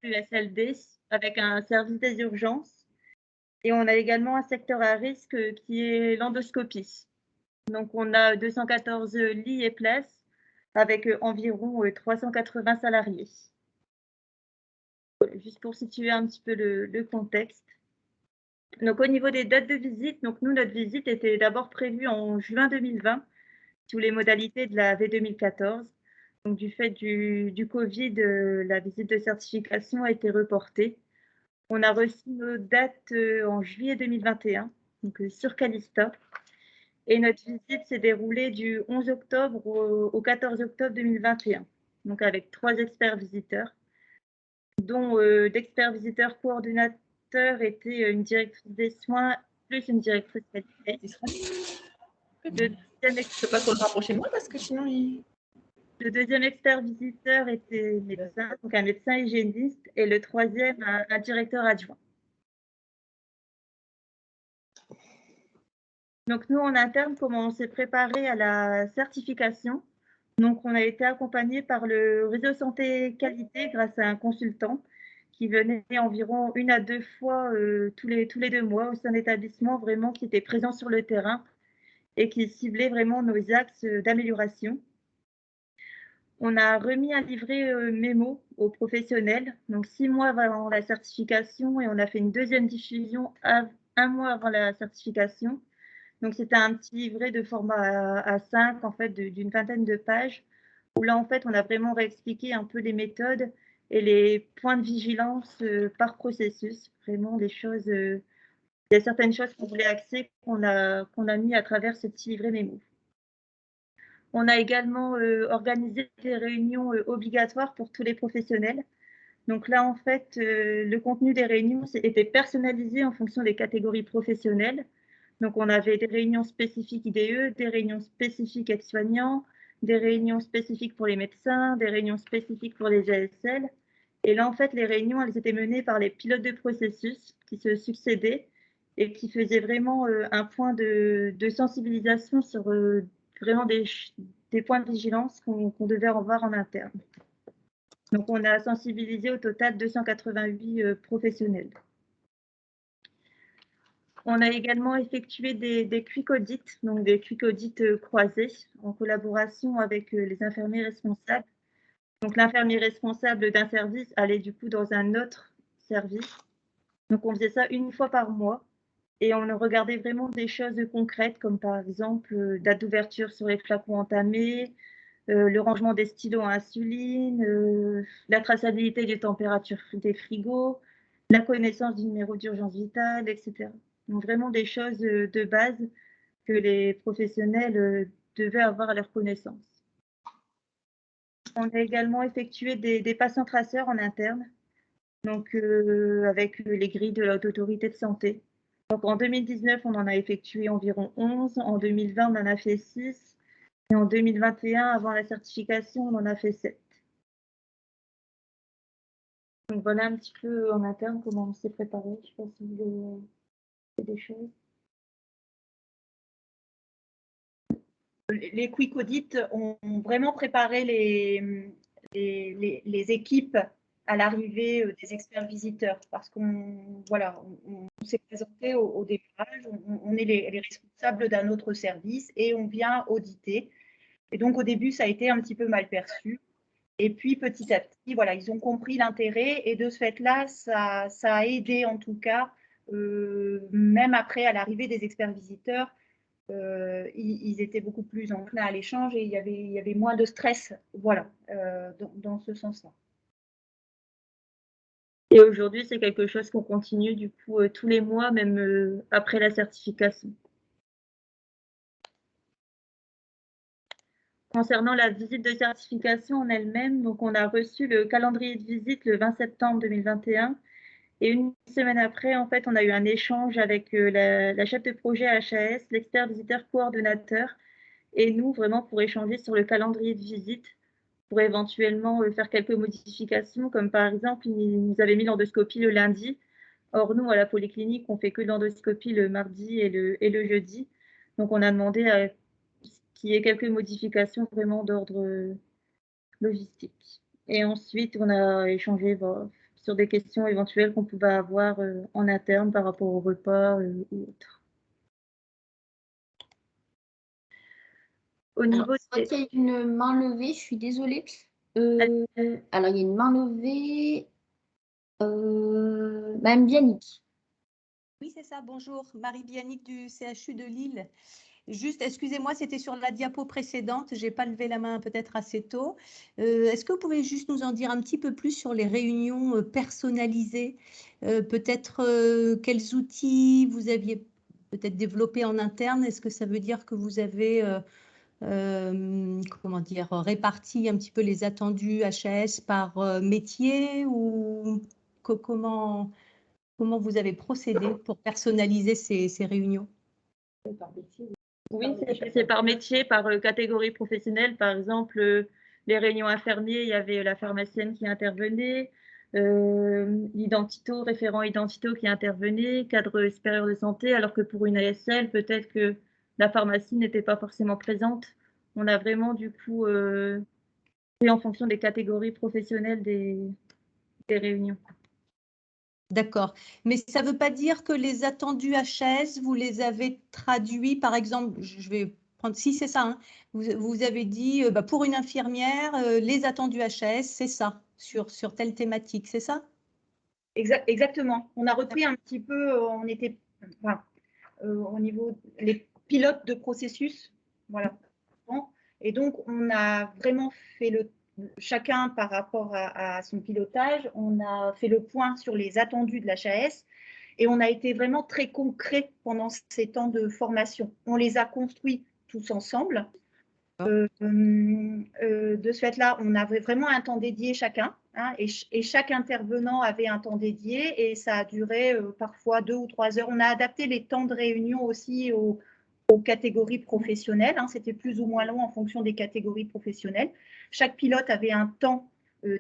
USLD avec un service des urgences et on a également un secteur à risque qui est l'endoscopie. Donc on a 214 lits et places avec environ 380 salariés. Juste pour situer un petit peu le contexte. Donc au niveau des dates de visite, donc nous, notre visite était d'abord prévue en juin 2020, sous les modalités de la V2014. Donc du fait du Covid, la visite de certification a été reportée. On a reçu nos dates en juillet 2021, donc sur Calista. Et notre visite s'est déroulée du 11 octobre au 14 octobre 2021, donc avec 3 experts visiteurs, dont d'experts visiteurs coordonnateurs étaient une directrice des soins plus une directrice qualité. Je ne peux pas trop le rapprocher de moi parce que sinon il... Le deuxième expert visiteur était médecin, donc un médecin hygiéniste, et le troisième, un directeur adjoint. Donc nous, en interne, comment on s'est préparé à la certification? Donc on a été accompagné par le réseau santé qualité grâce à un consultant qui venait environ 1 à 2 fois tous les 2 mois au sein d'établissements, vraiment qui était présent sur le terrain et qui ciblait vraiment nos axes d'amélioration. On a remis un livret mémo aux professionnels, donc 6 mois avant la certification, et on a fait une deuxième diffusion 1 mois avant la certification. Donc c'était un petit livret de format A5 en fait d'une vingtaine de pages, où là en fait on a vraiment réexpliqué un peu les méthodes et les points de vigilance par processus, vraiment des choses, il y a certaines choses qu'on voulait axer qu'on a mis à travers ce petit livret mémo. On a également organisé des réunions obligatoires pour tous les professionnels. Donc là, en fait, le contenu des réunions était personnalisé en fonction des catégories professionnelles. Donc on avait des réunions spécifiques IDE, des réunions spécifiques aides-soignants, des réunions spécifiques pour les médecins, des réunions spécifiques pour les ASL. Et là, en fait, les réunions, elles étaient menées par les pilotes de processus qui se succédaient et qui faisaient vraiment un point de sensibilisation sur vraiment des points de vigilance qu'on devait revoir en interne. Donc, on a sensibilisé au total 288 professionnels. On a également effectué des quick audits, donc des quick audits croisés en collaboration avec les infirmiers responsables. Donc, l'infirmier responsable d'un service allait du coup dans un autre service. Donc, on faisait ça 1 fois par mois et on regardait vraiment des choses concrètes comme par exemple date d'ouverture sur les flacons entamés, le rangement des stylos à insuline, la traçabilité des températures des frigos, la connaissance du numéro d'urgence vitale, etc. Donc vraiment des choses de base que les professionnels devaient avoir à leur connaissance. On a également effectué des patients traceurs en interne, donc avec les grilles de la Haute Autorité de Santé. Donc en 2019, on en a effectué environ 11, en 2020, on en a fait 6, et en 2021, avant la certification, on en a fait 7. Donc voilà un petit peu en interne comment on s'est préparé. Je ne sais pas si vous voulez des choses. Les quick audits ont vraiment préparé les équipes à l'arrivée des experts visiteurs parce qu'on voilà, on s'est présenté au démarrage, on est les responsables d'un autre service et on vient auditer. Et donc au début, ça a été un petit peu mal perçu. Et puis petit à petit, voilà, ils ont compris l'intérêt et de ce fait-là, ça a aidé en tout cas, même après à l'arrivée des experts visiteurs, ils étaient beaucoup plus enclins à l'échange et il y avait moins de stress, voilà, dans ce sens-là. Et aujourd'hui, c'est quelque chose qu'on continue du coup tous les mois, même après la certification. Concernant la visite de certification en elle-même, donc on a reçu le calendrier de visite le 20 septembre 2021 et une semaine après, en fait, on a eu un échange avec la chef de projet HAS, l'expert visiteur coordonnateur, et nous, vraiment pour échanger sur le calendrier de visite, pour éventuellement faire quelques modifications, comme par exemple, il nous avait mis l'endoscopie le lundi. Or, nous, à la polyclinique, on fait que l'endoscopie le mardi et le jeudi. Donc, on a demandé qu'il y ait quelques modifications vraiment d'ordre logistique. Et ensuite, on a échangé sur des questions éventuelles qu'on pouvait avoir en interne par rapport au repas ou autre. Au niveau je vois qu'il y a une main levée, je suis désolée. Alors, il y a une main levée. Madame Bianic. Oui, c'est ça. Bonjour, Marie Bianic du CHU de Lille. Juste, excusez-moi, c'était sur la diapo précédente. Je n'ai pas levé la main peut-être assez tôt. Est-ce que vous pouvez juste nous en dire un petit peu plus sur les réunions personnalisées? Peut-être quels outils vous aviez peut-être développés en interne? Est-ce que ça veut dire que vous avez comment dire, réparti un petit peu les attendus HAS par métier ou comment vous avez procédé pour personnaliser ces réunions? Oui, c'est par métier, par catégorie professionnelle. Par exemple, les réunions infirmiers, il y avait la pharmacienne qui intervenait, l'identito, référent identito qui intervenait, cadre supérieur de santé, alors que pour une ASL, peut-être que la pharmacie n'était pas forcément présente. On a vraiment du coup fait en fonction des catégories professionnelles des réunions. D'accord. Mais ça ne veut pas dire que les attendus HAS, vous les avez traduits, par exemple, je vais prendre, si c'est ça, hein, vous avez dit, pour une infirmière, les attendus HAS, c'est ça, sur telle thématique, c'est ça? Exactement. On a repris un petit peu, on était au niveau les pilotes de processus, voilà. Et donc, on a vraiment fait chacun par rapport à son pilotage, on a fait le point sur les attendus de l'HAS et on a été vraiment très concret pendant ces temps de formation. On les a construits tous ensemble. De ce fait-là, on avait vraiment un temps dédié chacun, hein, et chaque intervenant avait un temps dédié et ça a duré parfois 2 ou 3 heures. On a adapté les temps de réunion aussi aux catégories professionnelles, hein, c'était plus ou moins long en fonction des catégories professionnelles. Chaque pilote avait un temps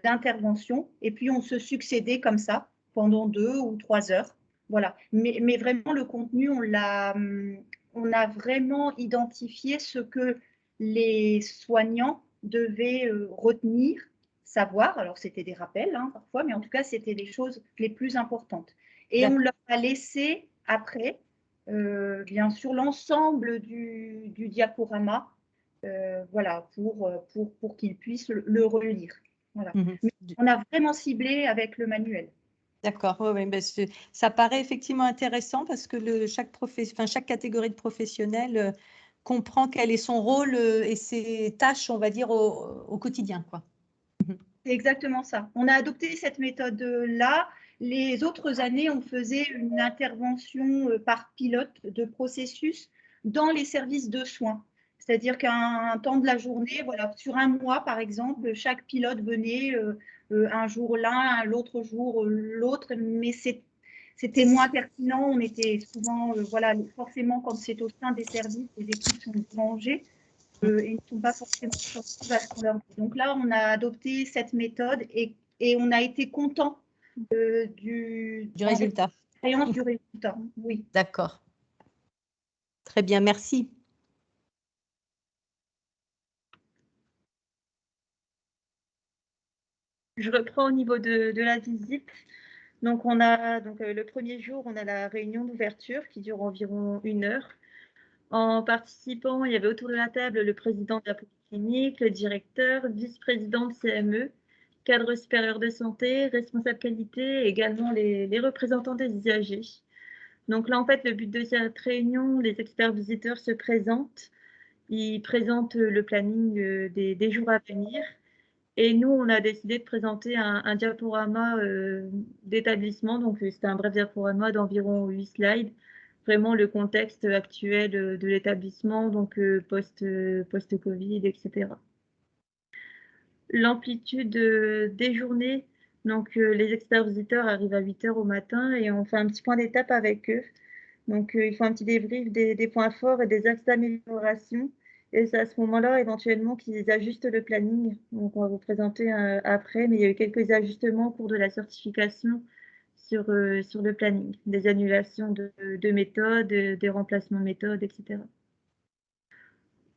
d'intervention et puis on se succédait comme ça pendant 2 ou 3 heures. Voilà. Mais vraiment, le contenu, on a vraiment identifié ce que les soignants devaient retenir, savoir. Alors, c'était des rappels hein, parfois, mais en tout cas, c'était les choses les plus importantes. Et on leur a laissé après, bien sûr, l'ensemble du diaporama, voilà, pour qu'ils puissent le relire. Voilà. Mais on a vraiment ciblé avec le manuel. D'accord, oui, ben ça paraît effectivement intéressant parce que chaque catégorie de professionnels comprend quel est son rôle et ses tâches, on va dire, au quotidien, quoi. C'est exactement ça. On a adopté cette méthode-là. Les autres années, on faisait une intervention par pilote de processus dans les services de soins. C'est-à-dire qu'un temps de la journée, voilà, sur un mois par exemple, chaque pilote venait un jour l'un, l'autre jour l'autre, mais c'était moins pertinent. On était souvent, voilà, forcément quand c'est au sein des services, les équipes sont rangées. Et ils ne sont pas forcément sensibles à ce qu'on leur dit. Donc là, on a adopté cette méthode et on a été content du résultat. Du résultat, oui. D'accord. Très bien, merci. Je reprends au niveau de la visite. Donc, on a le premier jour, on a la réunion d'ouverture qui dure environ 1 heure. En participant, il y avait autour de la table le président de la polyclinique, le directeur, vice-président de CME, cadre supérieur de santé, responsable qualité et également les représentants des usagers. Donc là, en fait, le but de cette réunion, les experts visiteurs se présentent. Ils présentent le planning des jours à venir. Et nous, on a décidé de présenter un diaporama d'établissement. Donc, c'était un bref diaporama d'environ 8 slides. Vraiment le contexte actuel de l'établissement, donc post-Covid, etc. L'amplitude des journées, donc les experts visiteurs arrivent à 8 heures au matin et on fait un petit point d'étape avec eux. Donc, ils font un petit débrief des points forts et des axes d'amélioration. Et c'est à ce moment-là, éventuellement, qu'ils ajustent le planning. Donc, on va vous présenter après, mais il y a eu quelques ajustements au cours de la certification sur le planning. Des annulations de méthodes, des remplacements de méthodes, etc.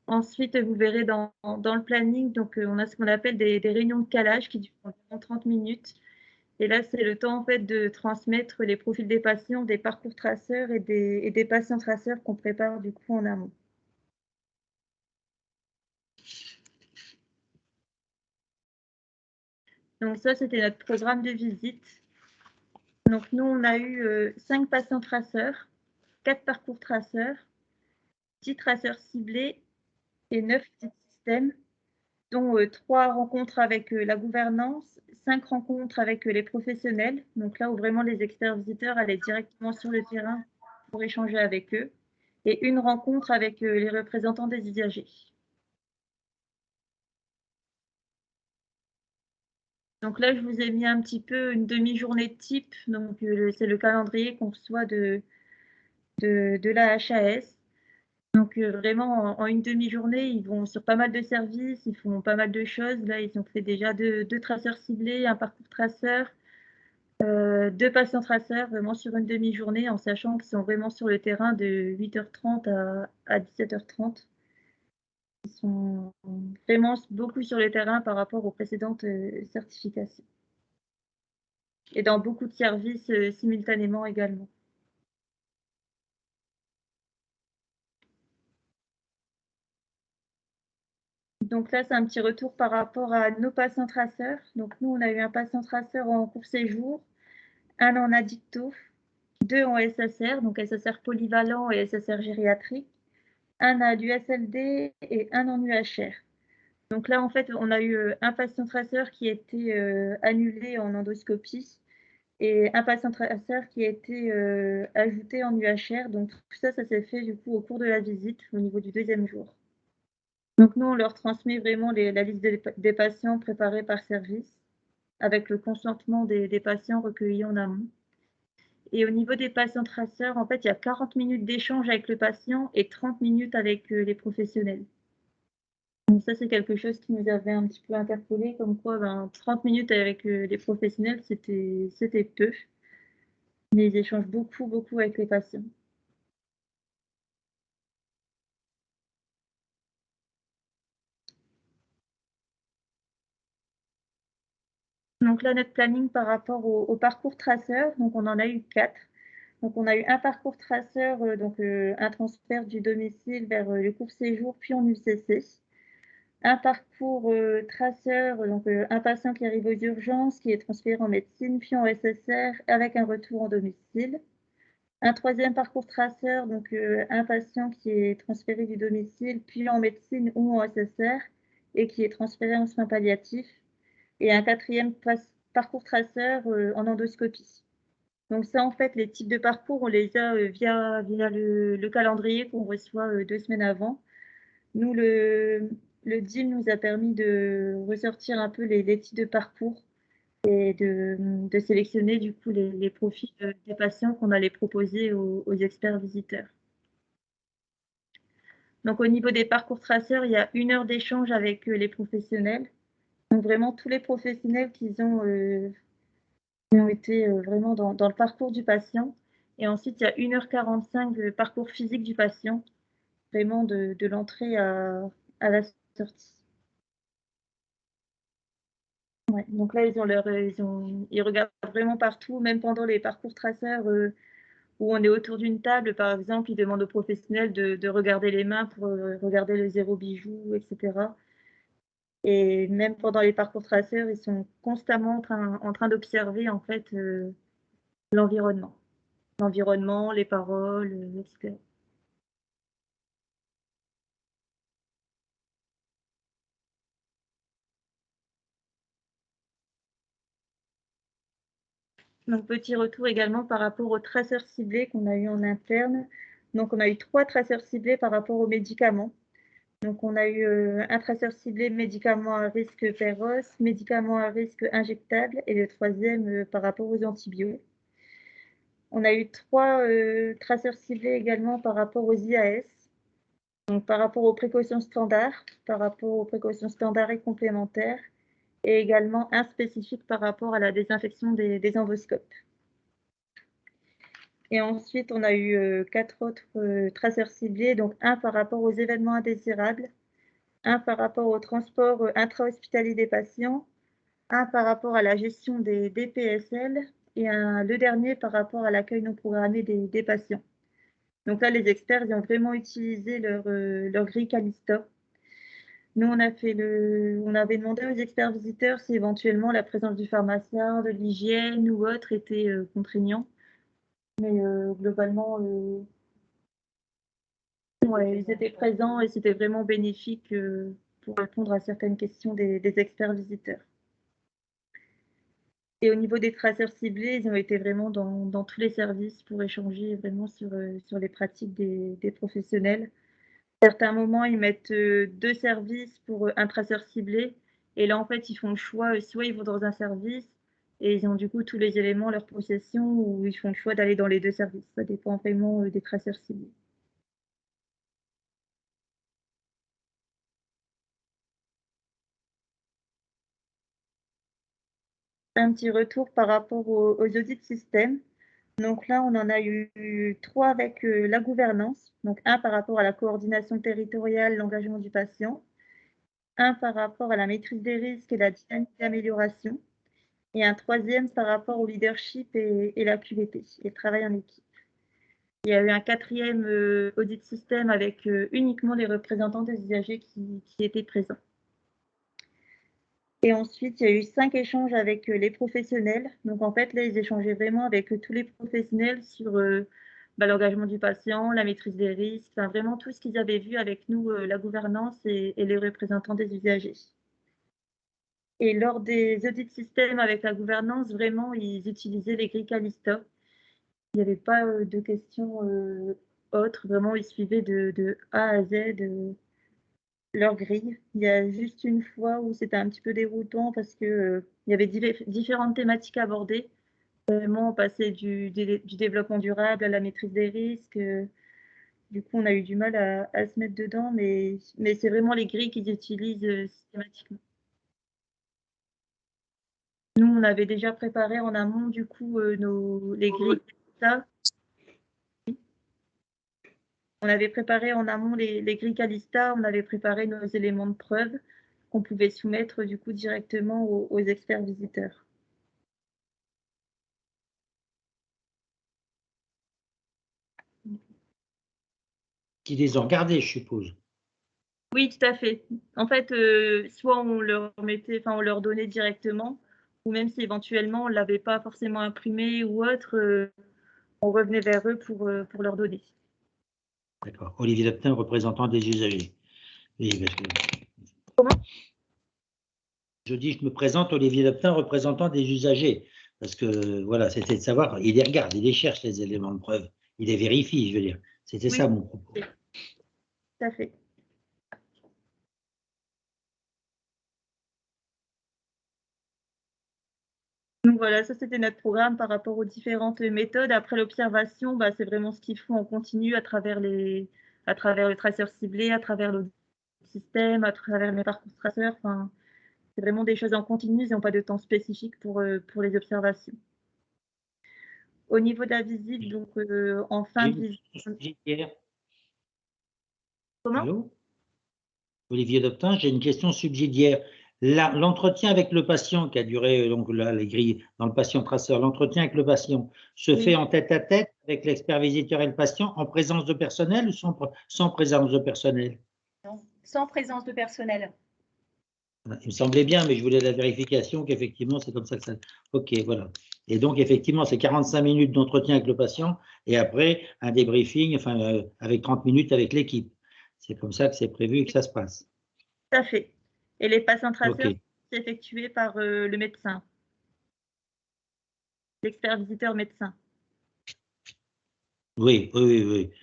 Ensuite, vous verrez dans le planning, donc on a ce qu'on appelle des réunions de calage qui durent environ 30 minutes. Et là, c'est le temps en fait de transmettre les profils des patients, des parcours traceurs et des patients traceurs qu'on prépare du coup en amont. Donc ça, c'était notre programme de visite. Donc nous, on a eu 5 patients traceurs, 4 parcours traceurs, 10 traceurs ciblés et 9 petits systèmes, dont 3 rencontres avec la gouvernance, 5 rencontres avec les professionnels, donc là où vraiment les experts visiteurs allaient directement sur le terrain pour échanger avec eux, et une rencontre avec les représentants des usagers. Donc là, je vous ai mis un petit peu une demi-journée type, donc c'est le calendrier qu'on reçoit de la HAS. Donc vraiment, en une demi-journée, ils vont sur pas mal de services, ils font pas mal de choses. Là, ils ont fait déjà deux traceurs ciblés, un parcours traceur, 2 patients traceurs, vraiment sur une demi-journée, en sachant qu'ils sont vraiment sur le terrain de 8h30 à 17h30. Ils sont vraiment beaucoup sur le terrain par rapport aux précédentes certifications. Et dans beaucoup de services simultanément également. Donc là, c'est un petit retour par rapport à nos patients traceurs. Donc nous, on a eu un patient traceur en court séjour, un en addicto, 2 en SSR, donc SSR polyvalent et SSR gériatrique, un à l'USLD et un en UHR. Donc là, en fait, on a eu un patient traceur qui a été annulé en endoscopie et un patient traceur qui a été ajouté en UHR. Donc tout ça, ça s'est fait du coup au cours de la visite, au niveau du 2e jour. Donc nous, on leur transmet vraiment la liste des patients préparés par service, avec le consentement des patients recueillis en amont. Et au niveau des patients traceurs, en fait, il y a 40 minutes d'échange avec le patient et 30 minutes avec les professionnels. Donc ça, c'est quelque chose qui nous avait un petit peu interpellés, comme quoi 30 minutes avec les professionnels, c'était peu. Mais ils échangent beaucoup avec les patients. Donc là, notre planning par rapport au parcours traceur, donc on en a eu 4. Donc on a eu un parcours traceur, un transfert du domicile vers le court séjour, puis en UCC. Un parcours traceur, un patient qui arrive aux urgences, qui est transféré en médecine, puis en SSR, avec un retour en domicile. Un 3e parcours traceur, un patient qui est transféré du domicile, puis en médecine ou en SSR, et qui est transféré en soins palliatifs. Et un 4e parcours traceur en endoscopie. Donc ça, en fait, les types de parcours, on les a via le calendrier qu'on reçoit 2 semaines avant. Nous, le DIM nous a permis de ressortir un peu les types de parcours et de sélectionner du coup les profils des patients qu'on allait proposer aux experts visiteurs. Donc au niveau des parcours traceurs, il y a 1 heure d'échange avec les professionnels. Donc vraiment tous les professionnels qui ont été vraiment dans le parcours du patient. Et ensuite, il y a 1h45 de parcours physique du patient, vraiment de l'entrée à la sortie. Ouais, donc là, ils regardent vraiment partout, même pendant les parcours traceurs où on est autour d'une table, par exemple, ils demandent aux professionnels de regarder les mains pour regarder le 0 bijou, etc. Et même pendant les parcours traceurs, ils sont constamment en train d'observer en fait l'environnement. L'environnement, les paroles, etc. Donc, petit retour également par rapport aux traceurs ciblés qu'on a eu en interne. Donc, on a eu 3 traceurs ciblés par rapport aux médicaments. Donc, on a eu un traceur ciblé médicaments à risque péros, médicaments à risque injectable et le 3e par rapport aux antibiotiques. On a eu 3 traceurs ciblés également par rapport aux IAS, donc par rapport aux précautions standards, par rapport aux précautions standards et complémentaires, et également un spécifique par rapport à la désinfection des endoscopes. Et ensuite, on a eu 4 autres traceurs ciblés, donc un par rapport aux événements indésirables, un par rapport au transport intra-hospitalier des patients, Un par rapport à la gestion des DPSL et le dernier par rapport à l'accueil non programmé des patients. Donc là, les experts ils ont vraiment utilisé leur grille Calista. Nous, on avait demandé aux experts visiteurs si éventuellement la présence du pharmacien, de l'hygiène ou autre était contraignant. Mais globalement, ouais, ils étaient présents et c'était vraiment bénéfique pour répondre à certaines questions des experts visiteurs. Et au niveau des traceurs ciblés, ils ont été vraiment dans tous les services pour échanger vraiment sur les pratiques des professionnels. À certains moments, ils mettent 2 services pour un traceur ciblé. Et là, en fait, ils font le choix, soit ils vont dans un service et ils ont du coup tous les éléments en leur possession, ou ils font le choix d'aller dans les 2 services. Ça dépend vraiment des traceurs ciblés. Un petit retour par rapport aux audits système. Donc là, on en a eu 3 avec la gouvernance. Donc un par rapport à la coordination territoriale, l'engagement du patient. Un par rapport à la maîtrise des risques et la dynamique d'amélioration. Et un 3e par rapport au leadership et la QVT, et le travail en équipe. Il y a eu un 4e audit système avec uniquement les représentants des usagers qui étaient présents. Et ensuite, il y a eu 5 échanges avec les professionnels. Donc en fait, là, ils échangeaient vraiment avec tous les professionnels sur l'engagement du patient, la maîtrise des risques, enfin, vraiment tout ce qu'ils avaient vu avec nous, la gouvernance et les représentants des usagers. Et lors des audits système avec la gouvernance, vraiment, ils utilisaient les grilles Calista. Il n'y avait pas de questions autres. Vraiment, ils suivaient de A à Z leur grille. Il y a juste une fois où c'était un petit peu déroutant parce que il y avait différentes thématiques abordées. Vraiment, on passait du développement durable à la maîtrise des risques. Du coup, on a eu du mal à se mettre dedans, mais c'est vraiment les grilles qu'ils utilisent systématiquement. Nous, on avait déjà préparé en amont, du coup, les grilles. On avait préparé en amont les grilles Calista, on avait préparé nos éléments de preuve qu'on pouvait soumettre du coup directement aux experts visiteurs. Qui les ont regardés, je suppose. Oui, tout à fait. En fait, soit on leur mettait, enfin on leur donnait directement, ou même si éventuellement on ne l'avait pas forcément imprimé ou autre, on revenait vers eux pour leur donner. D'accord. Olivier Daptin, représentant des usagers. Oui, parce que... Comment ? Je dis, je me présente, Olivier Daptin, représentant des usagers. Parce que, voilà, c'était de savoir, il les regarde, il les cherche, les éléments de preuve. Il les vérifie, je veux dire. C'était ça mon propos. Tout à fait. Donc voilà, ça c'était notre programme par rapport aux différentes méthodes. Après l'observation, c'est vraiment ce qu'ils font en continu à travers le traceur ciblé, à travers le système, à travers les parcours traceurs. Enfin, c'est vraiment des choses en continu, ils n'ont pas de temps spécifique pour les observations. Au niveau de la visite, donc en fin de visite. Comment ? Allô ? Olivier Daptin, j'ai une question subsidiaire. L'entretien avec le patient qui a duré, donc là, les grilles dans le patient traceur, l'entretien avec le patient se fait en tête-à-tête avec l'expert visiteur et le patient en présence de personnel ou sans présence de personnel? Non, sans présence de personnel. Il me semblait bien, mais je voulais la vérification qu'effectivement, c'est comme ça que ça... Ok, voilà. Et donc, effectivement, c'est 45 minutes d'entretien avec le patient et après, un débriefing, enfin, avec 30 minutes avec l'équipe. C'est comme ça que c'est prévu et que ça se passe. Tout à fait. Et les patients traceurs Ok. sont effectués par le médecin, l'expert visiteur médecin. Oui,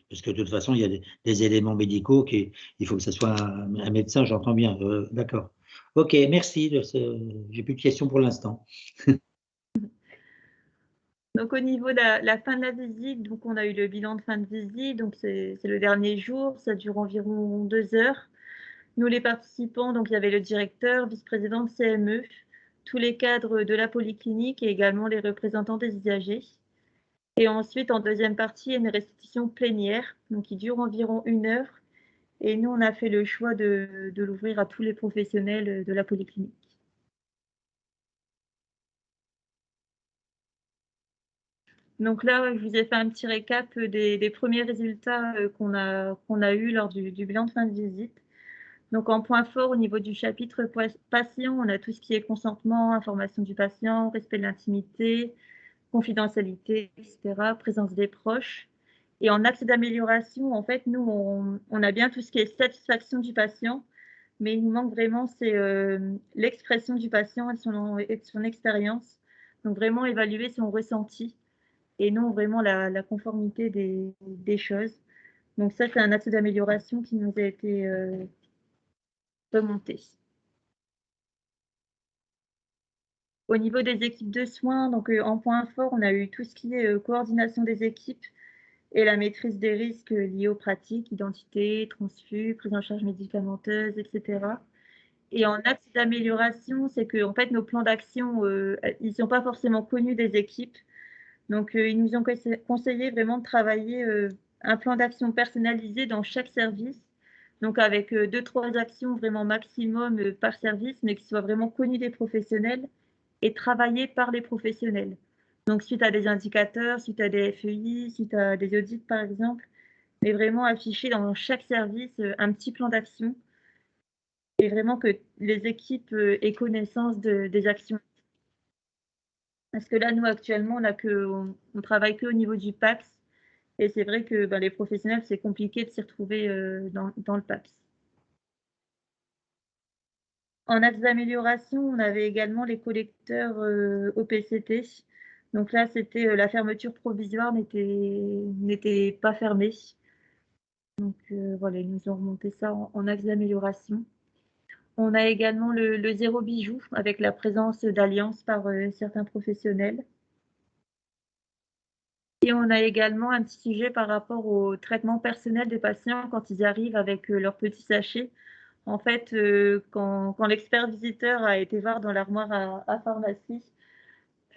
parce que de toute façon, il y a des éléments médicaux il faut que ce soit un médecin, j'entends bien. D'accord. Ok, merci. J'ai plus de questions pour l'instant. Donc au niveau de la fin de la visite, donc on a eu le bilan de fin de visite, donc c'est le dernier jour, ça dure environ 2 heures. Nous les participants, donc il y avait le directeur, vice-président de CME, tous les cadres de la polyclinique et également les représentants des usagers. Et ensuite, en deuxième partie, il y a une restitution plénière, donc qui dure environ 1 heure. Et nous, on a fait le choix de l'ouvrir à tous les professionnels de la polyclinique. Donc là, je vous ai fait un petit récap des premiers résultats qu'on a eus lors du bilan de fin de visite. Donc en point fort, au niveau du chapitre patient, on a tout ce qui est consentement, information du patient, respect de l'intimité, confidentialité, etc., présence des proches. Et en axe d'amélioration, en fait, nous, on a bien tout ce qui est satisfaction du patient, mais il nous manque vraiment, c'est l'expression du patient et son expérience. Donc vraiment évaluer son ressenti et non vraiment la conformité des choses. Donc ça, c'est un axe d'amélioration qui nous a été remonté. Au niveau des équipes de soins, donc en point fort, on a eu tout ce qui est coordination des équipes et la maîtrise des risques liés aux pratiques, identité, transfus, prise en charge médicamenteuse, etc. Et en axe d'amélioration, c'est que en fait, nos plans d'action, ils ne sont pas forcément connus des équipes. Donc, ils nous ont conseillé vraiment de travailler un plan d'action personnalisé dans chaque service. Donc, avec 2-3 actions vraiment maximum par service, mais qui soient vraiment connues des professionnels et travaillées par les professionnels. Donc, suite à des indicateurs, suite à des FEI, suite à des audits, par exemple, mais vraiment afficher dans chaque service un petit plan d'action et vraiment que les équipes aient connaissance des actions. Parce que là, nous, actuellement, on travaille qu'au niveau du PAPS. Et c'est vrai que les professionnels, c'est compliqué de s'y retrouver dans le PAPS. En axe d'amélioration, on avait également les collecteurs OPCT. Donc là, c'était la fermeture provisoire n'était pas fermée. Donc voilà, ils nous ont remonté ça en axe d'amélioration. On a également le zéro bijou avec la présence d'alliances par certains professionnels. Et on a également un petit sujet par rapport au traitement personnel des patients quand ils arrivent avec leurs petits sachets. En fait, quand l'expert visiteur a été voir dans l'armoire à pharmacie,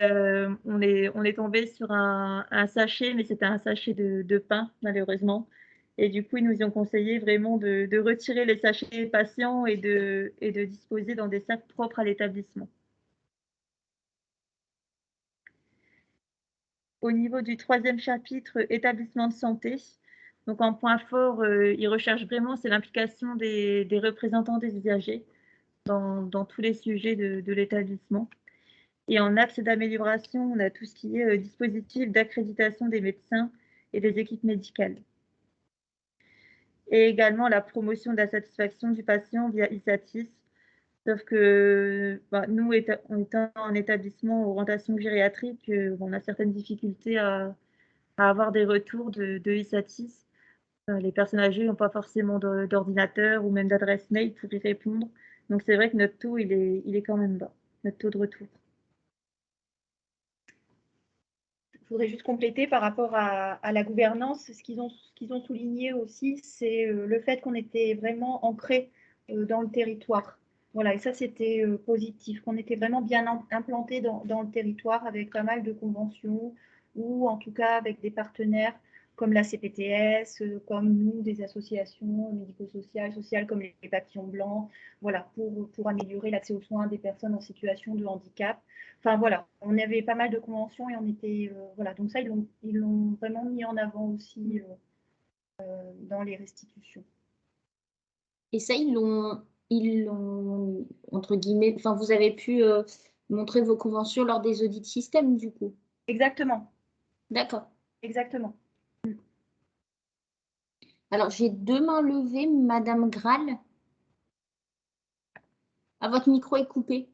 on est tombé sur un sachet, mais c'était un sachet de pain, malheureusement. Et du coup, ils nous ont conseillé vraiment de retirer les sachets patients et de disposer dans des sacs propres à l'établissement. Au niveau du troisième chapitre, établissement de santé, donc en point fort, ils recherchent vraiment, c'est l'implication des représentants des usagers dans tous les sujets de l'établissement. Et en axe d'amélioration, on a tout ce qui est dispositif d'accréditation des médecins et des équipes médicales. Et également la promotion de la satisfaction du patient via ISATIS. Sauf que nous, étant en établissement orientation gériatrique, on a certaines difficultés à avoir des retours de ISATIS. Les personnes âgées n'ont pas forcément d'ordinateur ou même d'adresse mail pour y répondre. Donc c'est vrai que notre taux, il est quand même bas, notre taux de retour. Je voudrais juste compléter par rapport à la gouvernance. Ce qu'ils ont souligné aussi, c'est le fait qu'on était vraiment ancré dans le territoire. Voilà, et ça, c'était positif, qu'on était vraiment bien implanté dans le territoire avec pas mal de conventions ou en tout cas avec des partenaires comme la CPTS, comme nous, des associations médico-sociales comme les Papillons Blancs, voilà, pour améliorer l'accès aux soins des personnes en situation de handicap. Enfin voilà, on avait pas mal de conventions et on était voilà, donc ça ils l'ont vraiment mis en avant aussi dans les restitutions. Et ça ils l'ont entre guillemets, enfin vous avez pu montrer vos conventions lors des audits système du coup. Exactement. D'accord. Exactement. Alors j'ai 2 mains levées, Madame Graal. Ah, votre micro est coupé.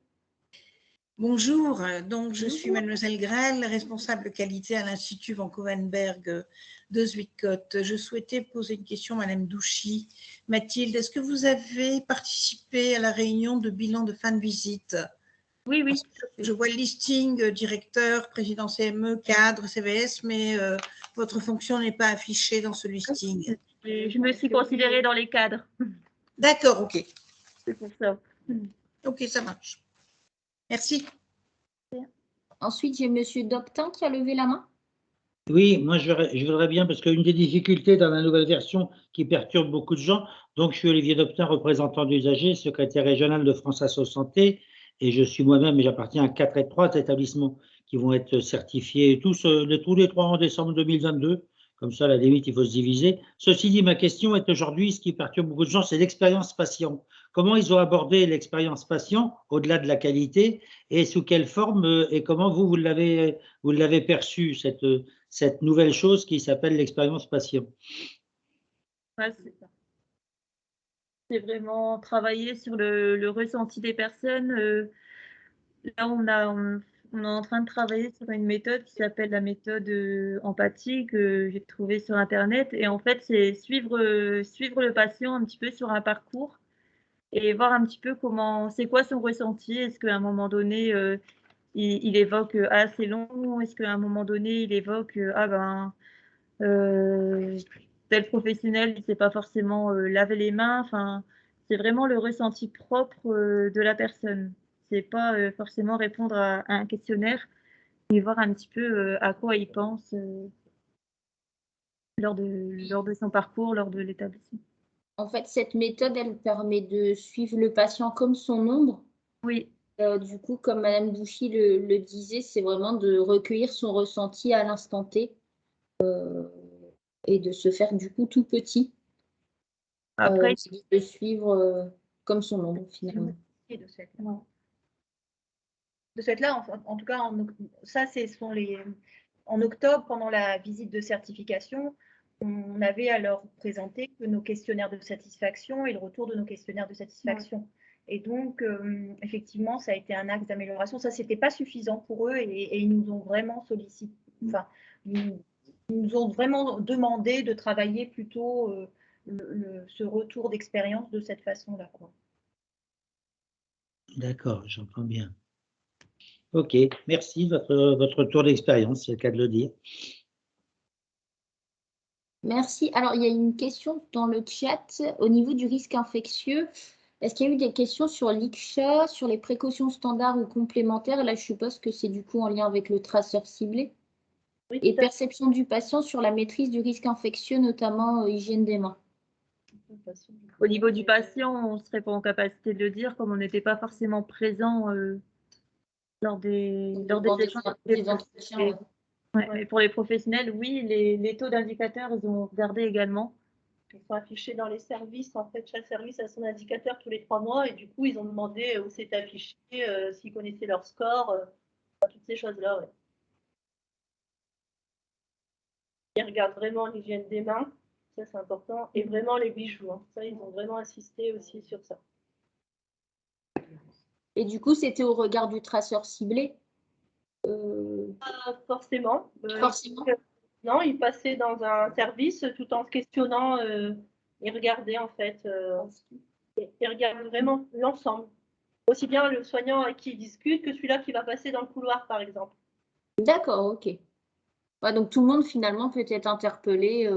Bonjour, donc je suis Mademoiselle Graal, responsable qualité à l'Institut Van Cauwenberg de Zuidcote. Je souhaitais poser une question à Madame Douchy. Mathilde, est-ce que vous avez participé à la réunion de bilan de fin de visite? Oui, oui. Je vois le listing directeur, président CME, cadre, CVS, mais votre fonction n'est pas affichée dans ce listing. Je me suis considérée dans les cadres. D'accord, ok. C'est pour ça. Ok, ça marche. Merci. Ensuite, j'ai Monsieur Doctin qui a levé la main. Oui, moi je voudrais bien, parce qu'une des difficultés dans la nouvelle version qui perturbe beaucoup de gens, donc je suis Olivier Doctin, représentant d'usagers, secrétaire régional de France Asso Santé, et je suis moi-même, et j'appartiens à 4 et 3 établissements qui vont être certifiés tous les 3 en décembre 2022. Comme ça, à la limite, il faut se diviser. Ceci dit, ma question est aujourd'hui, ce qui perturbe beaucoup de gens, c'est l'expérience patient. Comment ils ont abordé l'expérience patient, au-delà de la qualité, et sous quelle forme, et comment vous l'avez perçue, cette nouvelle chose qui s'appelle l'expérience patient? Ouais, c'est vraiment travailler sur le ressenti des personnes. Là, on est en train de travailler sur une méthode qui s'appelle la méthode empathie que j'ai trouvée sur Internet. Et en fait, c'est suivre le patient un petit peu sur un parcours et voir un petit peu c'est quoi son ressenti. Est-ce qu'à un moment donné, il évoque ah, c'est long? Est-ce qu'à un moment donné, il évoque ah ben, tel professionnel, il ne sait pas forcément laver les mains. Enfin, c'est vraiment le ressenti propre de la personne. C'est pas forcément répondre à un questionnaire, mais voir un petit peu à quoi il pense lors de son parcours, lors de l'établissement. En fait, cette méthode, elle permet de suivre le patient comme son ombre. Oui. Du coup, comme Madame Douchy le disait, c'est vraiment de recueillir son ressenti à l'instant T et de se faire du coup tout petit. Après, de suivre comme son ombre finalement. Et de cette là, en tout cas, ça, en octobre, pendant la visite de certification, on avait à leur présenter que nos questionnaires de satisfaction et le retour de nos questionnaires de satisfaction. Ouais. Et donc, effectivement, ça a été un axe d'amélioration. Ça, c'était pas suffisant pour eux et ils nous ont vraiment sollicité. Enfin, ils nous ont vraiment demandé de travailler plutôt ce retour d'expérience de cette façon-là, quoi. D'accord, j'entends bien. Ok, merci de votre retour d'expérience, c'est le cas de le dire. Merci. Alors, il y a une question dans le chat au niveau du risque infectieux. Est-ce qu'il y a eu des questions sur l'ICSHA, sur les précautions standards ou complémentaires? Là, je suppose que c'est du coup en lien avec le traceur ciblé. Oui, et perception du patient sur la maîtrise du risque infectieux, notamment hygiène des mains. Au niveau du patient, on ne serait pas en capacité de le dire, comme on n'était pas forcément présent lors des entretiens. Ouais. Ouais. Pour les professionnels, oui, les taux d'indicateurs, ils ont regardé également. Ils sont affichés dans les services. En fait, chaque service a son indicateur tous les 3 mois. Et du coup, ils ont demandé où c'est affiché, s'ils connaissaient leur score, toutes ces choses-là. Ouais. Ils regardent vraiment l'hygiène des mains. Ça, c'est important. Et vraiment les bijoux. Hein. Ça, ils ont vraiment insisté aussi sur ça. Et du coup, c'était au regard du traceur ciblé Forcément. Forcément. Non, ils passaient dans un service tout en se questionnant. Ils regardaient en fait. Ils regardent vraiment l'ensemble. Aussi bien le soignant avec qui il discute que celui-là qui va passer dans le couloir, par exemple. D'accord, ok. Ouais, donc tout le monde finalement peut être interpellé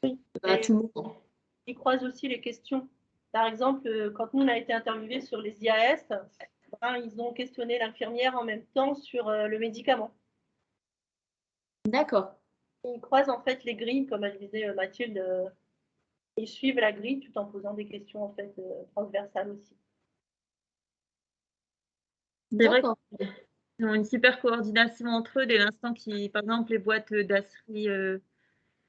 oui. à tout moment. Ils croisent aussi les questions. Par exemple, quand nous on a été interviewés sur les IAS, ils ont questionné l'infirmière en même temps sur le médicament. D'accord. Ils croisent en fait les grilles, comme elle disait Mathilde, ils suivent la grille tout en posant des questions en fait transversales aussi. C'est vrai qu'ils ont une super coordination entre eux dès l'instant par exemple, les boîtes d'asserie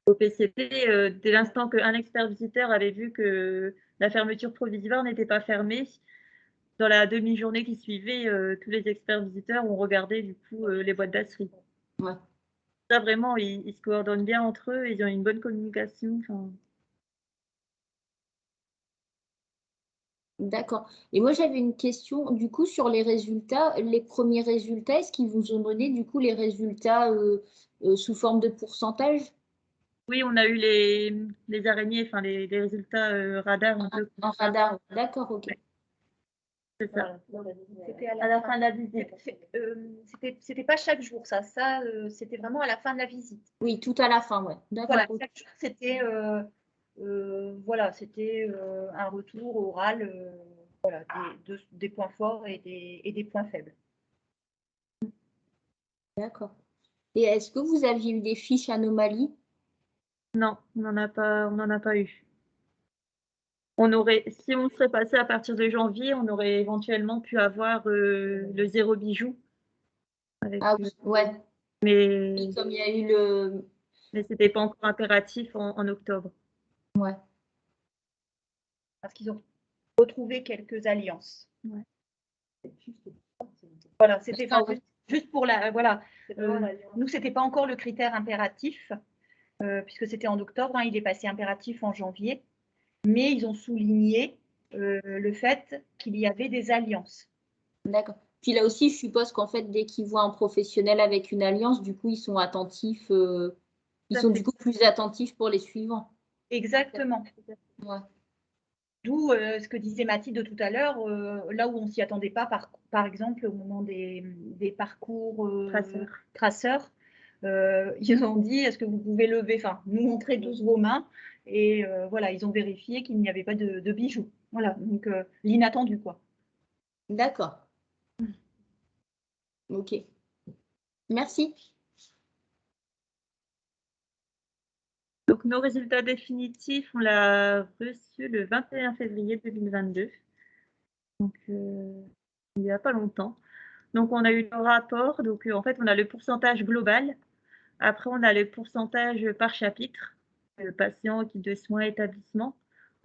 au PCT, dès l'instant qu'un expert visiteur avait vu que la fermeture provisoire n'était pas fermée, dans la demi-journée qui suivait, tous les experts visiteurs ont regardé du coup les boîtes d'asserie. Ouais. Ça vraiment, ils se coordonnent bien entre eux, ils ont une bonne communication. Enfin... D'accord. Et moi, j'avais une question du coup sur les résultats. Les premiers résultats, est-ce qu'ils vous ont donné du coup les résultats sous forme de pourcentage? Oui, on a eu les araignées, enfin les résultats radar. En radar, d'accord, ok. Ouais. C'est ça. C'était à la fin de la visite. C'était pas chaque jour, ça c'était vraiment à la fin de la visite. Oui, tout à la fin, ouais. D'accord. Voilà, chaque jour, c'était un retour oral voilà, des points forts et des points faibles. D'accord. Et est-ce que vous aviez eu des fiches anomalies? Non, on n'en a pas eu. si on serait passé à partir de janvier, on aurait éventuellement pu avoir le 0 bijou. Ah oui, ouais. Mais Et comme il y a eu le... Mais ce n'était pas encore impératif en octobre. Ouais. Parce qu'ils ont retrouvé quelques alliances. Ouais. Voilà, c'était juste pour la. Voilà. Nous, ce n'était pas encore le critère impératif, puisque c'était en octobre, hein, il est passé impératif en janvier. Mais ils ont souligné le fait qu'il y avait des alliances. D'accord. Puis là aussi, je suppose qu'en fait, dès qu'ils voient un professionnel avec une alliance, du coup, ils sont attentifs. Ils sont du coup plus attentifs pour les suivants. Exactement. Ouais. D'où ce que disait Mathilde tout à l'heure, là où on ne s'y attendait pas, par exemple, au moment des parcours traceurs, ils ont dit, est-ce que vous pouvez lever, enfin, nous montrer tous vos mains, et voilà, ils ont vérifié qu'il n'y avait pas de bijoux. Voilà, donc l'inattendu, quoi. D'accord. Ok. Merci. Donc, nos résultats définitifs, on l'a reçu le 21 février 2022. Donc, il n'y a pas longtemps. Donc, on a eu le rapport. Donc, en fait, on a le pourcentage global. Après, on a le pourcentage par chapitre, patient, équipe de soins, établissement.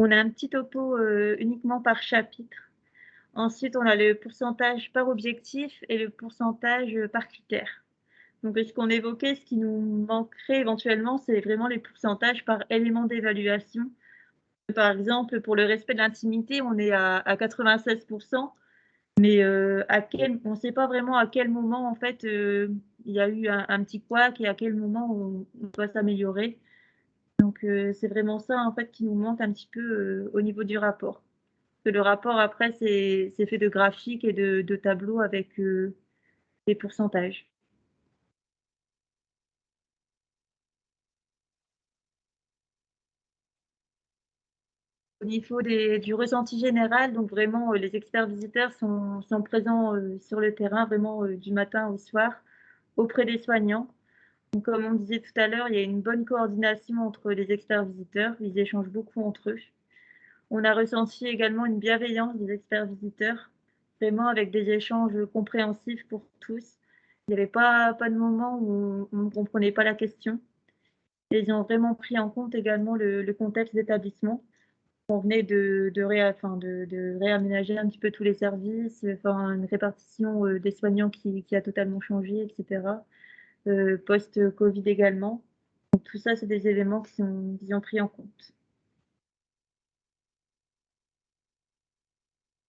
On a un petit topo uniquement par chapitre. Ensuite, on a le pourcentage par objectif et le pourcentage par critère. Donc, ce qu'on évoquait, ce qui nous manquerait éventuellement, c'est vraiment les pourcentages par élément d'évaluation. Par exemple, pour le respect de l'intimité, on est à 96%, mais on ne sait pas vraiment à quel moment, en fait, il y a eu un petit couac et à quel moment on doit s'améliorer. Donc, c'est vraiment ça, en fait, qui nous manque un petit peu au niveau du rapport. Parce que le rapport, après, c'est fait de graphiques et de tableaux avec des pourcentages. Au niveau du ressenti général, donc vraiment, les experts visiteurs sont présents sur le terrain, vraiment du matin au soir, auprès des soignants. Donc, comme on disait tout à l'heure, il y a une bonne coordination entre les experts visiteurs, ils échangent beaucoup entre eux. On a ressenti également une bienveillance des experts visiteurs, vraiment avec des échanges compréhensifs pour tous. Il n'y avait pas de moment où on ne comprenait pas la question. Et ils ont vraiment pris en compte également le contexte d'établissement. On venait de réaménager un petit peu tous les services, enfin, une répartition des soignants qui a totalement changé, etc. Post-Covid également. Donc, tout ça, c'est des éléments qu'ils ont pris en compte.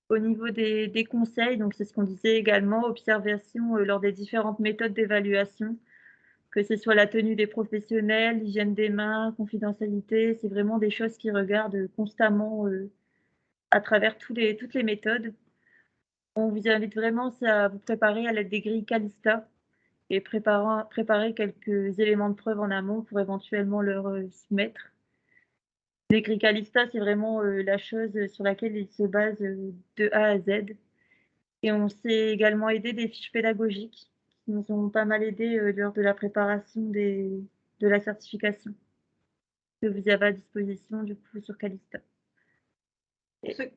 Au niveau des conseils, donc c'est ce qu'on disait également, observation lors des différentes méthodes d'évaluation, que ce soit la tenue des professionnels, l'hygiène des mains, confidentialité, c'est vraiment des choses qui regardent constamment à travers toutes les méthodes. On vous invite vraiment à vous préparer à l'aide des grilles Calista et préparer quelques éléments de preuve en amont pour éventuellement leur soumettre. Les grilles Calista, c'est vraiment la chose sur laquelle ils se basent de A à Z. Et on s'est également aidé des fiches pédagogiques qui nous ont pas mal aidé lors de la préparation de la certification que vous avez à disposition du coup sur Calista.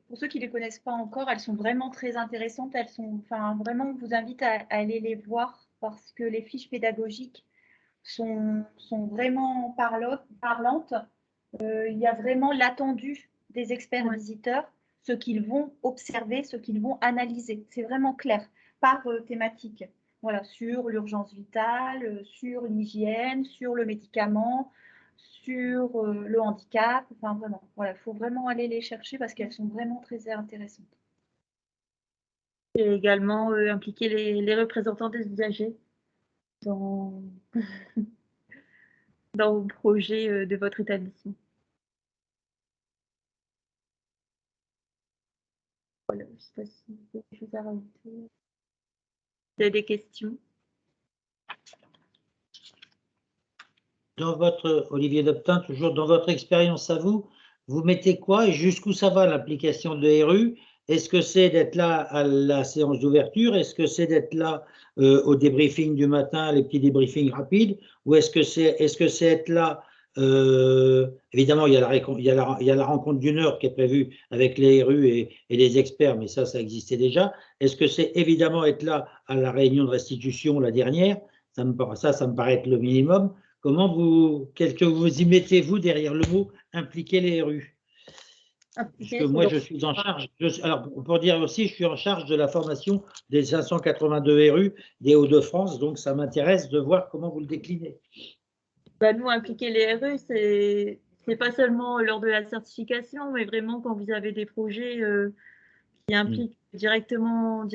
Pour ceux qui ne les connaissent pas encore, elles sont vraiment très intéressantes. Elles sont, enfin, vraiment, on vous invite à aller les voir parce que les fiches pédagogiques sont vraiment parlantes. Il y a vraiment l'attendu des experts visiteurs, ce qu'ils vont observer, ce qu'ils vont analyser. C'est vraiment clair par thématique. Voilà, sur l'urgence vitale, sur l'hygiène, sur le médicament, sur le handicap. Enfin, vraiment, voilà, il faut vraiment aller les chercher parce qu'elles sont vraiment très intéressantes. Et également impliquer les représentants des usagers dans vos projets de votre établissement. Voilà, je ne sais pas si vous avez des choses à rajouter. Vous avez des questions? Dans votre, Olivier Doptin, toujours dans votre expérience à vous, vous mettez quoi et jusqu'où ça va l'application de RU? Est-ce que c'est d'être là à la séance d'ouverture? Est-ce que c'est d'être là au débriefing du matin, les petits débriefings rapides? Ou est-ce que c'est être là Évidemment, il y a la rencontre d'une heure qui est prévue avec les RU et les experts, mais ça existait déjà. Est-ce que c'est évidemment être là à la réunion de restitution, la dernière? Ça me paraît être le minimum. Qu'est-ce que vous y mettez, vous, derrière le mot impliquer les RU? Puisque moi, je suis en charge. Alors, pour dire aussi, je suis en charge de la formation des 582 RU des Hauts-de-France, donc ça m'intéresse de voir comment vous le déclinez. Bah, nous, impliquer les RU, c'est pas seulement lors de la certification, mais vraiment quand vous avez des projets qui impliquent directement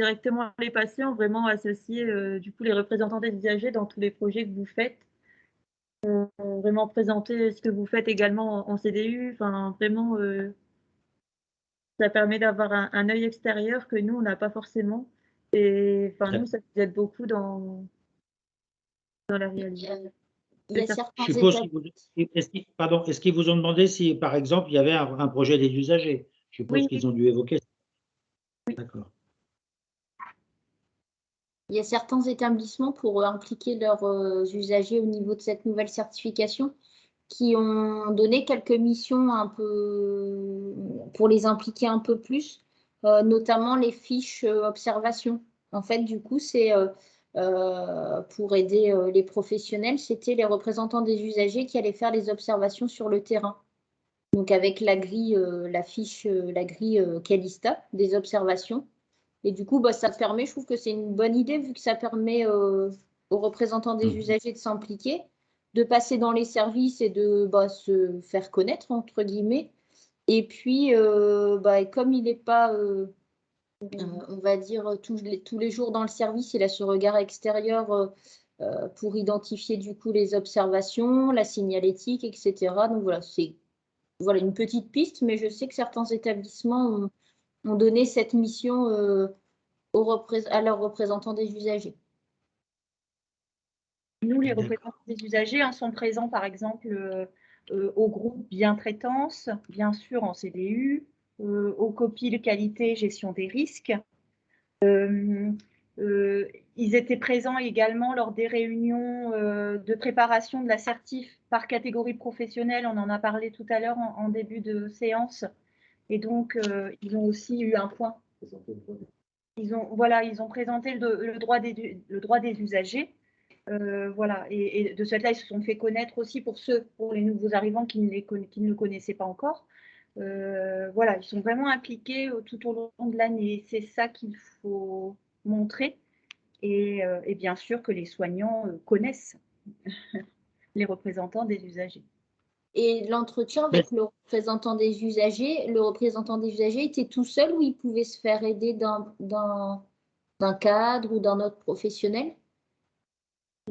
les patients, vraiment associer du coup les représentants des usagers dans tous les projets que vous faites. Vraiment présenter ce que vous faites également en CDU, enfin vraiment ça permet d'avoir un œil extérieur que nous on n'a pas forcément, et enfin nous ça nous aide beaucoup dans la réalisation. Il y a certains Je suppose est-ce qu'ils vous ont demandé si, par exemple, il y avait un projet des usagers? Je suppose Oui. qu'ils ont dû évoquer ça. Oui. D'accord. Il y a certains établissements pour impliquer leurs usagers au niveau de cette nouvelle certification qui ont donné quelques missions un peu pour les impliquer un peu plus, notamment les fiches observation. En fait, du coup, c'est pour aider les professionnels, c'était les représentants des usagers qui allaient faire les observations sur le terrain. Donc avec la grille, la grille Calista des observations. Et du coup, ça permet, je trouve que c'est une bonne idée vu que ça permet aux représentants des usagers de s'impliquer, de passer dans les services et de se faire connaître, entre guillemets. Et puis, comme il n'est pas, on va dire, tous les jours dans le service, il a ce regard extérieur pour identifier du coup les observations, la signalétique, etc. Donc voilà, c'est une petite piste, mais je sais que certains établissements ont donné cette mission à leurs représentants des usagers. Nous, les représentants des usagers sont présents, par exemple, au groupe Bientraitance, bien sûr en CDU, au COPIL Qualité Gestion des risques. Ils étaient présents également lors des réunions de préparation de la certif par catégorie professionnelle. On en a parlé tout à l'heure en début de séance. Et donc, ils ont aussi eu un point. Ils ont présenté le droit des usagers. Voilà. Et de ce fait-là, ils se sont fait connaître aussi pour les nouveaux arrivants qui ne connaissaient pas encore. Voilà, ils sont vraiment impliqués tout au long de l'année. C'est ça qu'il faut montrer. Et bien sûr que les soignants connaissent les représentants des usagers. Et l'entretien avec le représentant des usagers était tout seul ou il pouvait se faire aider d'un cadre ou d'un autre professionnel?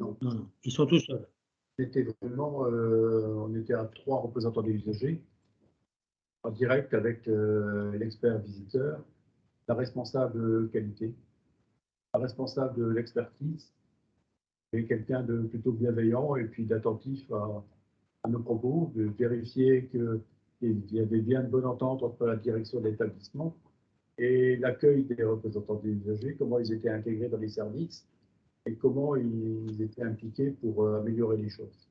Non, ils sont tous seuls. On était à 3 représentants des usagers, en direct avec l'expert visiteur, la responsable qualité, la responsable de l'expertise, et quelqu'un de plutôt bienveillant et puis d'attentif à nos propos, de vérifier qu'il y avait bien une bonne entente entre la direction de l'établissement et l'accueil des représentants des usagers, comment ils étaient intégrés dans les services et comment ils étaient impliqués pour améliorer les choses.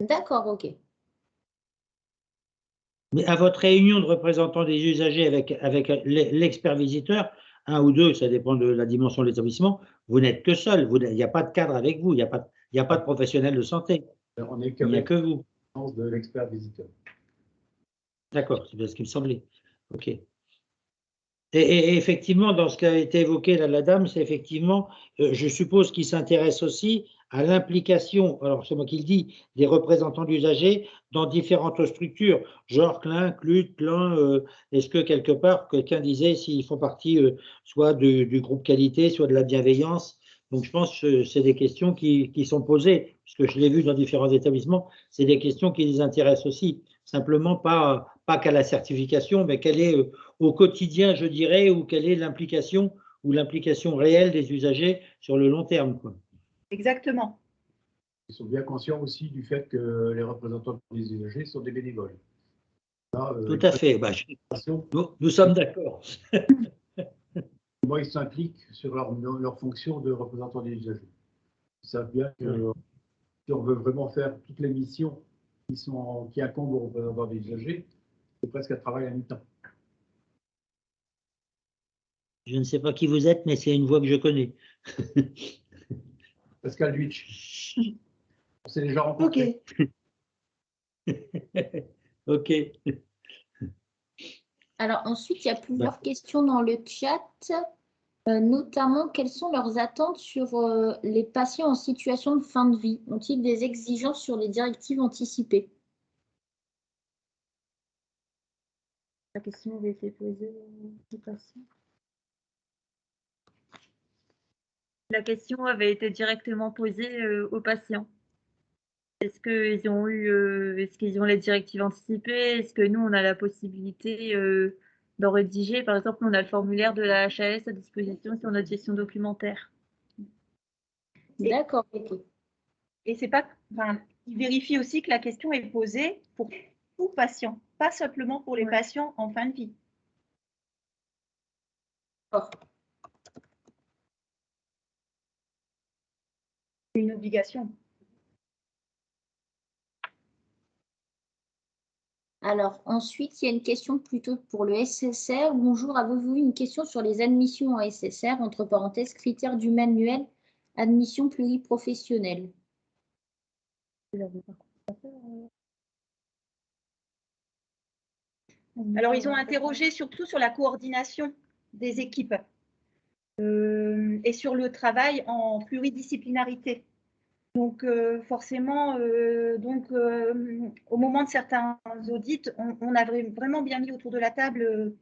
D'accord, ok. Mais à votre réunion de représentants des usagers avec l'expert visiteur, un ou deux, ça dépend de la dimension de l'établissement, vous n'êtes que seul, il n'y a pas de cadre avec vous, il n'y a pas de professionnel de santé. On n'est il n'y a que vous. De l'expert visiteur. D'accord, c'est bien ce qui me semblait. Ok. Et effectivement, dans ce qui a été évoqué là, la dame, c'est effectivement, je suppose qu'il s'intéresse aussi à l'implication, alors c'est moi qui le dis, des représentants d'usagers dans différentes structures, genre CLIN, CLUT, CLIN, est-ce que quelque part, quelqu'un disait s'ils font partie soit du groupe qualité, soit de la bienveillance. Donc je pense que c'est des questions qui sont posées, puisque je l'ai vu dans différents établissements, c'est des questions qui les intéressent aussi, simplement pas qu'à la certification, mais quelle est au quotidien, je dirais, ou quelle est l'implication réelle des usagers sur le long terme, quoi. Exactement. Ils sont bien conscients aussi du fait que les représentants des usagers sont des bénévoles. Là, tout à fait. Nous sommes d'accord. Moi, ils s'impliquent sur leur fonction de représentant des usagers. Ils savent bien que Si on veut vraiment faire toutes les missions qui incombent aux représentants des usagers, c'est presque un travail à mi-temps. Je ne sais pas qui vous êtes, mais c'est une voix que je connais. Pascal Duitsch. On s'est déjà rencontrés. Ok. Alors ensuite, il y a plusieurs questions dans le chat, notamment quelles sont leurs attentes sur les patients en situation de fin de vie? Ont-ils des exigences sur les directives anticipées? La question avait été posée aux patients. La question avait été directement posée aux patients. Est-ce qu'ils ont est-ce qu'ils ont les directives anticipées? Est-ce que nous, on a la possibilité d'en rédiger? Par exemple, on a le formulaire de la HAS à disposition sur notre gestion documentaire. D'accord, ok. Et c'est pas, enfin, il vérifie aussi que la question est posée pour tout patient, pas simplement pour les patients en fin de vie. C'est une obligation. Alors ensuite, il y a une question plutôt pour le SSR. Bonjour, avez-vous une question sur les admissions en SSR, entre parenthèses, critères du manuel, admission pluriprofessionnelle? Alors, ils ont interrogé surtout sur la coordination des équipes et sur le travail en pluridisciplinarité. Donc, forcément, au moment de certains audits, on a vraiment bien mis autour de la table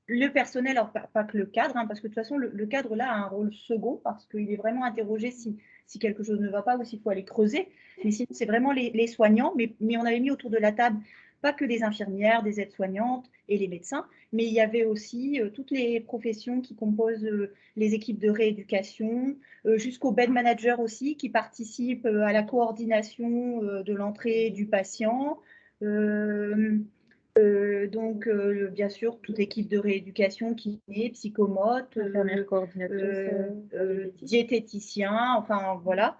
le personnel, alors pas que le cadre, hein, parce que de toute façon, le cadre là a un rôle second, parce qu'il est vraiment interrogé si quelque chose ne va pas ou s'il faut aller creuser. Mais sinon, c'est vraiment les soignants. Mais on avait mis autour de la table pas que des infirmières, des aides-soignantes et les médecins, mais il y avait aussi toutes les professions qui composent les équipes de rééducation, jusqu'aux bed managers aussi, qui participent à la coordination de l'entrée du patient. Bien sûr, toute équipe de rééducation, kiné, psychomote, diététicien, enfin voilà.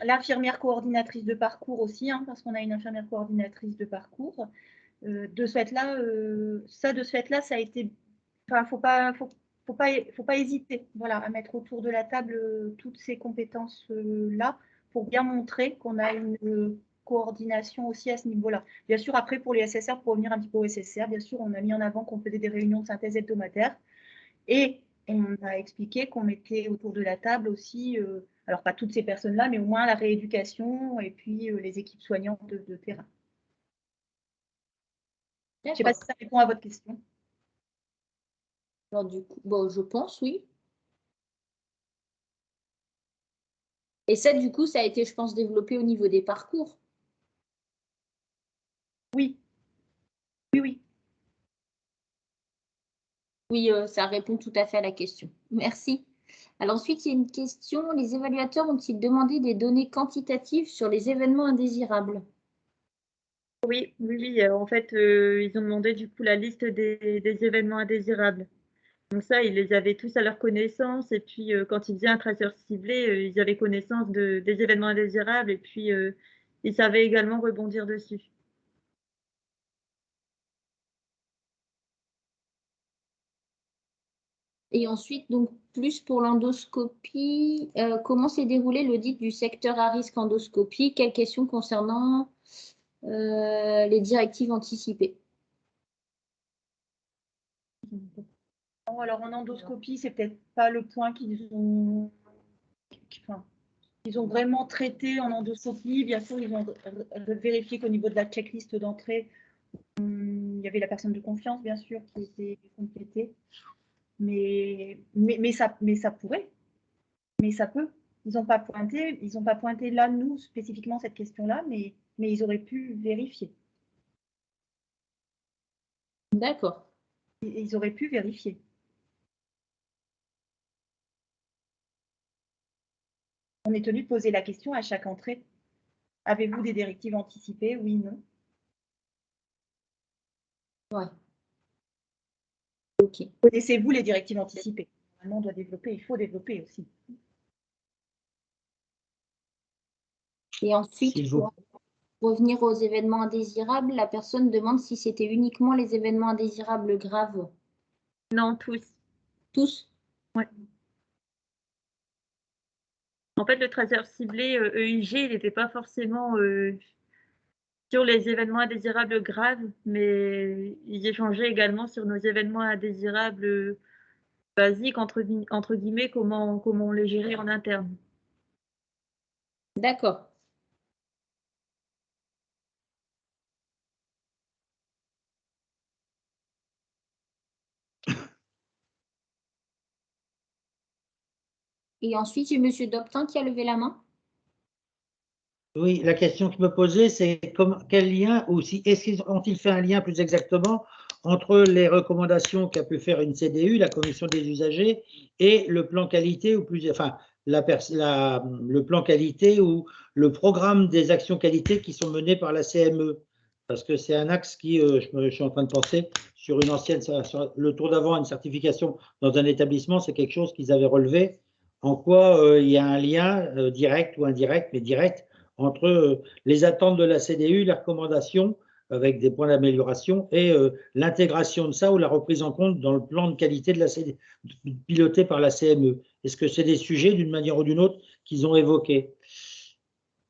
L'infirmière coordinatrice de parcours aussi, hein, parce qu'on a une infirmière coordinatrice de parcours. De ce fait-là, ça a été. Enfin, faut pas hésiter, voilà, à mettre autour de la table toutes ces compétences-là pour bien montrer qu'on a une coordination aussi à ce niveau-là. Bien sûr, après, pour les SSR, pour revenir un petit peu au SSR, bien sûr, on a mis en avant qu'on faisait des réunions de synthèse hebdomadaires et on a expliqué qu'on mettait autour de la table aussi, alors pas toutes ces personnes-là, mais au moins la rééducation et puis les équipes soignantes de terrain. Je ne sais pas si ça répond à votre question. Alors, du coup, bon, je pense, oui. Et ça, du coup, ça a été, je pense, développé au niveau des parcours. Oui. Oui. Oui, ça répond tout à fait à la question. Merci. Alors ensuite, il y a une question. Les évaluateurs ont-ils demandé des données quantitatives sur les événements indésirables? Oui. En fait, ils ont demandé du coup la liste des événements indésirables. Donc ça, ils les avaient tous à leur connaissance. Et puis, quand ils faisaient un traceur ciblé, ils avaient connaissance des événements indésirables. Et puis, ils savaient également rebondir dessus. Et ensuite, donc, plus pour l'endoscopie, comment s'est déroulé l'audit du secteur à risque endoscopie? Quelles questions concernant les directives anticipées? Alors en endoscopie, c'est peut-être pas le point qu'ils ont vraiment traité en endoscopie. Bien sûr, ils ont vérifié qu'au niveau de la checklist d'entrée, il y avait la personne de confiance, bien sûr, qui était complétée. Mais ça pourrait. Mais ça peut. Ils n'ont pas pointé là, nous, spécifiquement cette question-là, mais ils auraient pu vérifier. D'accord. Ils auraient pu vérifier. On est tenu de poser la question à chaque entrée. Avez-vous des directives anticipées? Oui, non. Ouais. Ok. Connaissez-vous les directives anticipées? Normalement, on doit développer, il faut développer aussi. Et ensuite, S'il vous pour revenir aux événements indésirables, la personne demande si c'était uniquement les événements indésirables graves. Non, tous. Tous? Ouais. En fait, le traceur ciblé EIG, il n'était pas forcément sur les événements indésirables graves, mais ils échangeaient également sur nos événements indésirables basiques, entre guillemets, comment on les gérait en interne. D'accord. Et ensuite, j'ai M. Doptin qui a levé la main. Oui, la question que je me posais, c'est quel lien, ou si, ont-ils fait un lien plus exactement entre les recommandations qu'a pu faire une CDU, la commission des usagers, et le plan qualité, ou plus, enfin, le plan qualité ou le programme des actions qualité qui sont menées par la CME. Parce que c'est un axe qui, je suis en train de penser, sur une ancienne, sur le tour d'avant, une certification dans un établissement, c'est quelque chose qu'ils avaient relevé. En quoi il y a un lien direct ou indirect, mais direct, entre les attentes de la CDU, les recommandations avec des points d'amélioration et l'intégration de ça ou la reprise en compte dans le plan de qualité de la CDU, piloté par la CME. Est-ce que c'est des sujets d'une manière ou d'une autre qu'ils ont évoqués?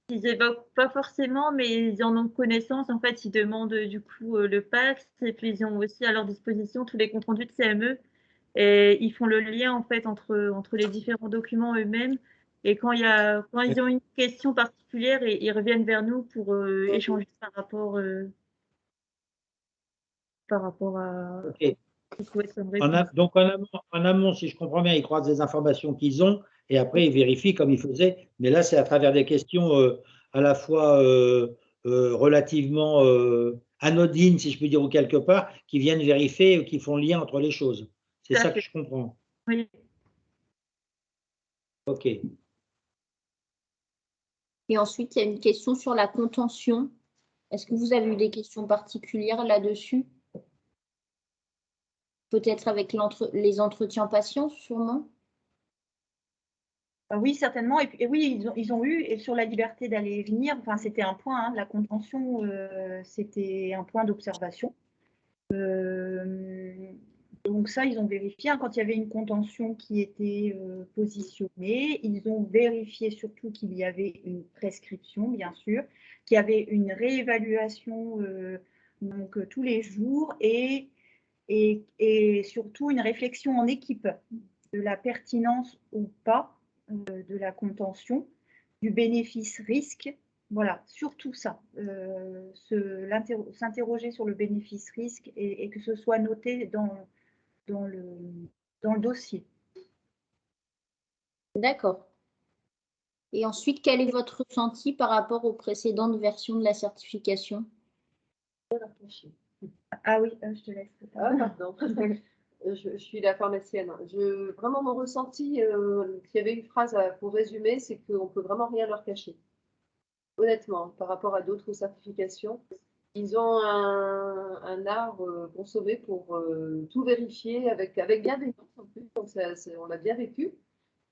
Ils évoquent pas forcément, mais ils en ont connaissance. En fait, ils demandent du coup le PAX et puis ils ont aussi à leur disposition tous les comptes rendus de CME et ils font le lien en fait entre les différents documents eux-mêmes. Et quand ils ont une question particulière, ils reviennent vers nous pour échanger par rapport à Okay. Donc en amont, si je comprends bien, ils croisent des informations qu'ils ont et après ils vérifient comme ils faisaient. Mais là, c'est à travers des questions à la fois relativement anodines, si je peux dire, ou quelque part, qui viennent vérifier, qui font le lien entre les choses. C'est ça que je comprends. Oui. OK. Et ensuite, il y a une question sur la contention. Est-ce que vous avez eu des questions particulières là-dessus? Peut-être avec les entretiens patients, sûrement? Oui, certainement. Et oui, ils ont eu, et sur la liberté d'aller et venir, enfin, c'était un point, hein, la contention, c'était un point d'observation. Donc ça, ils ont vérifié, hein, quand il y avait une contention qui était positionnée. Ils ont vérifié surtout qu'il y avait une prescription, bien sûr, qu'il y avait une réévaluation donc, tous les jours et surtout une réflexion en équipe de la pertinence ou pas de la contention, du bénéfice-risque. Voilà, surtout ça, s'interroger sur le bénéfice-risque et que ce soit noté dans le dossier. D'accord. Et ensuite, quel est votre ressenti par rapport aux précédentes versions de la certification? Ah oui, je te laisse. Ah, pardon. Je suis la pharmacienne. Vraiment, mon ressenti, s'il y avait une phrase pour résumer, c'est qu'on ne peut vraiment rien leur cacher. Honnêtement, par rapport à d'autres certifications, ils ont un art consommé pour tout vérifier avec bienveillance en plus, donc on l'a bien vécu.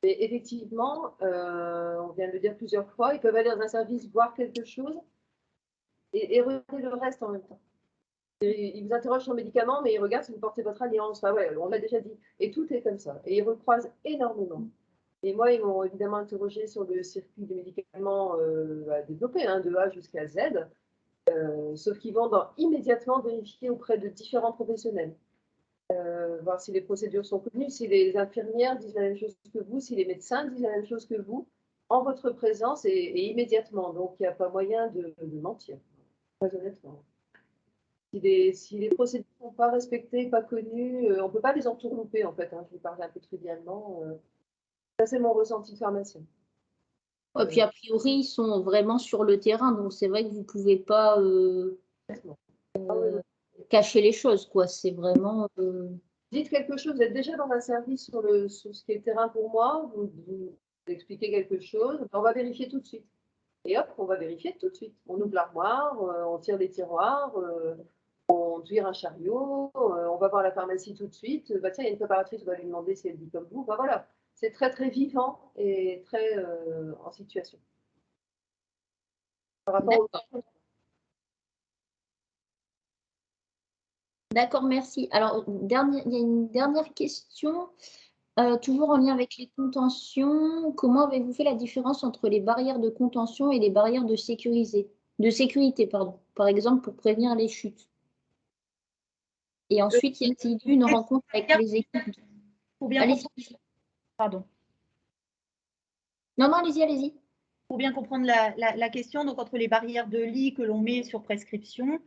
Mais effectivement, on vient de le dire plusieurs fois, ils peuvent aller dans un service voir quelque chose et regarder le reste en même temps. Ils vous interrogent sur le médicament, mais ils regardent si vous portez votre alliance. Enfin, ouais, on l'a déjà dit. Et tout est comme ça. Et ils recroisent énormément. Et moi, ils m'ont évidemment interrogé sur le circuit des médicaments à développer, hein, de A jusqu'à Z. Sauf qu'ils vont immédiatement vérifier auprès de différents professionnels. Voir si les procédures sont connues, si les infirmières disent la même chose que vous, si les médecins disent la même chose que vous, en votre présence et immédiatement. Donc, il n'y a pas moyen de mentir, très honnêtement. Si les procédures ne sont pas respectées, pas connues, on ne peut pas les entourlouper, en fait. Hein, je vous parle un peu trivialement. Ça, c'est mon ressenti de pharmacien. Et puis, a priori, ils sont vraiment sur le terrain, donc c'est vrai que vous ne pouvez pas cacher les choses, quoi. C'est vraiment... Dites quelque chose, vous êtes déjà dans un service sur ce qui est le terrain pour moi, vous expliquez quelque chose, on va vérifier tout de suite. Et hop, on va vérifier tout de suite. On ouvre l'armoire, on tire les tiroirs, on tire un chariot, on va voir la pharmacie tout de suite. Bah, tiens, il y a une préparatrice, on va lui demander si elle dit comme vous. Bah, voilà, c'est très très vivant et très en situation. par rapport au... D'accord, merci. Alors, il y a une dernière question, toujours en lien avec les contentions. Comment avez-vous fait la différence entre les barrières de contention et les barrières de sécurité, pardon, par exemple, pour prévenir les chutes? Et ensuite, y a-t-il eu une rencontre avec les équipes? Allez-y. Pardon. Non, allez-y. Pour bien comprendre la question, donc entre les barrières de lit que l'on met sur prescription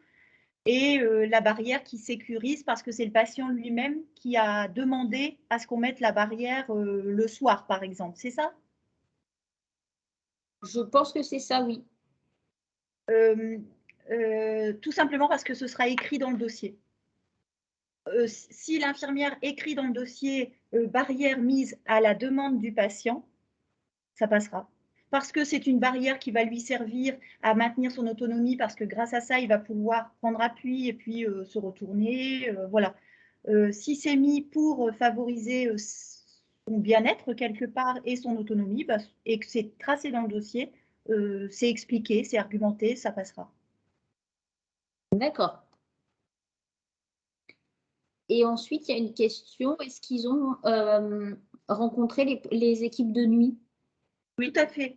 et la barrière qui sécurise parce que c'est le patient lui-même qui a demandé à ce qu'on mette la barrière le soir, par exemple. C'est ça? Je pense que c'est ça, oui. Tout simplement parce que ce sera écrit dans le dossier. Si l'infirmière écrit dans le dossier barrière mise à la demande du patient, ça passera. Parce que c'est une barrière qui va lui servir à maintenir son autonomie, parce que grâce à ça, il va pouvoir prendre appui et puis se retourner. Voilà. Si c'est mis pour favoriser son bien-être quelque part et son autonomie, bah, et que c'est tracé dans le dossier, c'est expliqué, c'est argumenté, ça passera. D'accord. Et ensuite, il y a une question, est-ce qu'ils ont rencontré les équipes de nuit? Oui, tout à fait.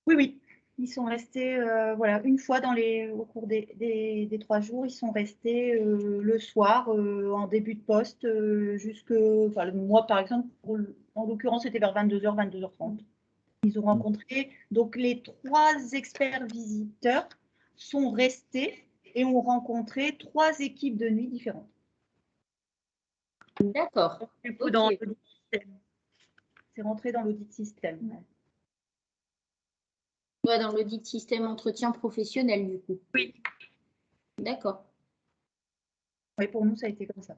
Oui. Ils sont restés, voilà, une fois au cours des 3 jours, ils sont restés le soir, en début de poste, enfin, moi, par exemple, en l'occurrence, c'était vers 22h, 22h30. Ils ont rencontré, donc les 3 experts visiteurs sont restés et ont rencontré 3 équipes de nuit différentes. D'accord. Du coup, dans l'audit système. C'est rentré dans l'audit système. Ouais, dans l'audit système entretien professionnel, du coup. Oui. D'accord. Oui, pour nous, ça a été comme ça.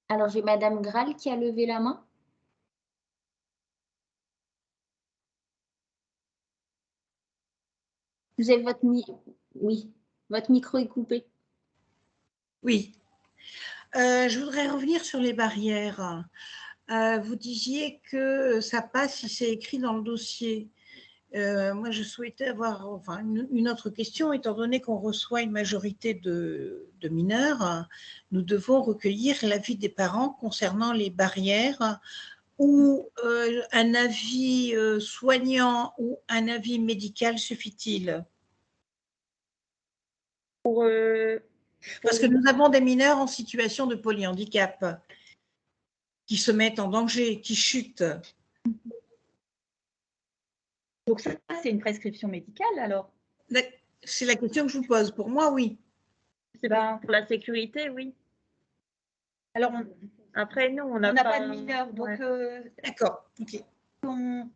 Alors, j'ai Madame Graal qui a levé la main. Vous avez oui, votre micro est coupé. Oui. Je voudrais revenir sur les barrières. Vous disiez que ça passe si c'est écrit dans le dossier. Moi, je souhaitais avoir une autre question, étant donné qu'on reçoit une majorité de mineurs, nous devons recueillir l'avis des parents concernant les barrières ou un avis soignant ou un avis médical suffit-il? Parce que nous avons des mineurs en situation de polyhandicap qui se mettent en danger, qui chutent. Donc ça, c'est une prescription médicale alors? C'est la question que je vous pose. Pour moi, oui. C'est pour la sécurité, oui. Alors, après, nous, on n'a pas de mineurs, donc d'accord. Ok. On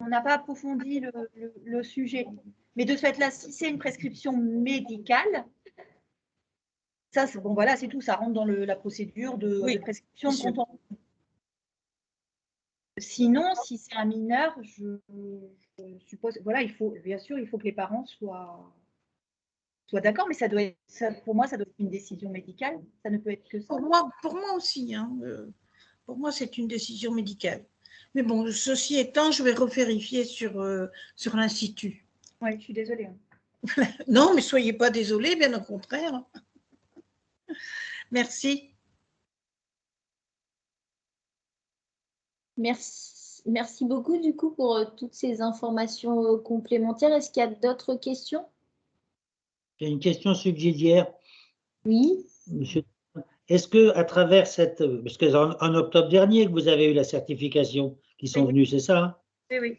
n'a pas approfondi le sujet. Mais de ce fait-là, si c'est une prescription médicale, ça, bon, voilà, c'est tout. Ça rentre dans la procédure de prescription de contention. Sinon, si c'est un mineur, je suppose, voilà, bien sûr, il faut que les parents soient d'accord, mais ça doit être, pour moi, ça doit être une décision médicale. Ça ne peut être que ça. Pour moi aussi. Hein, pour moi, c'est une décision médicale. Mais bon, ceci étant, je vais revérifier sur l'Institut. Oui, je suis désolée. Non, mais soyez pas désolés, bien au contraire. Merci. Merci beaucoup du coup pour toutes ces informations complémentaires. Est-ce qu'il y a d'autres questions? J'ai une question subsidiaire. Oui. Monsieur, est-ce que à travers parce que en octobre dernier que vous avez eu la certification qui sont venus, c'est ça? Oui.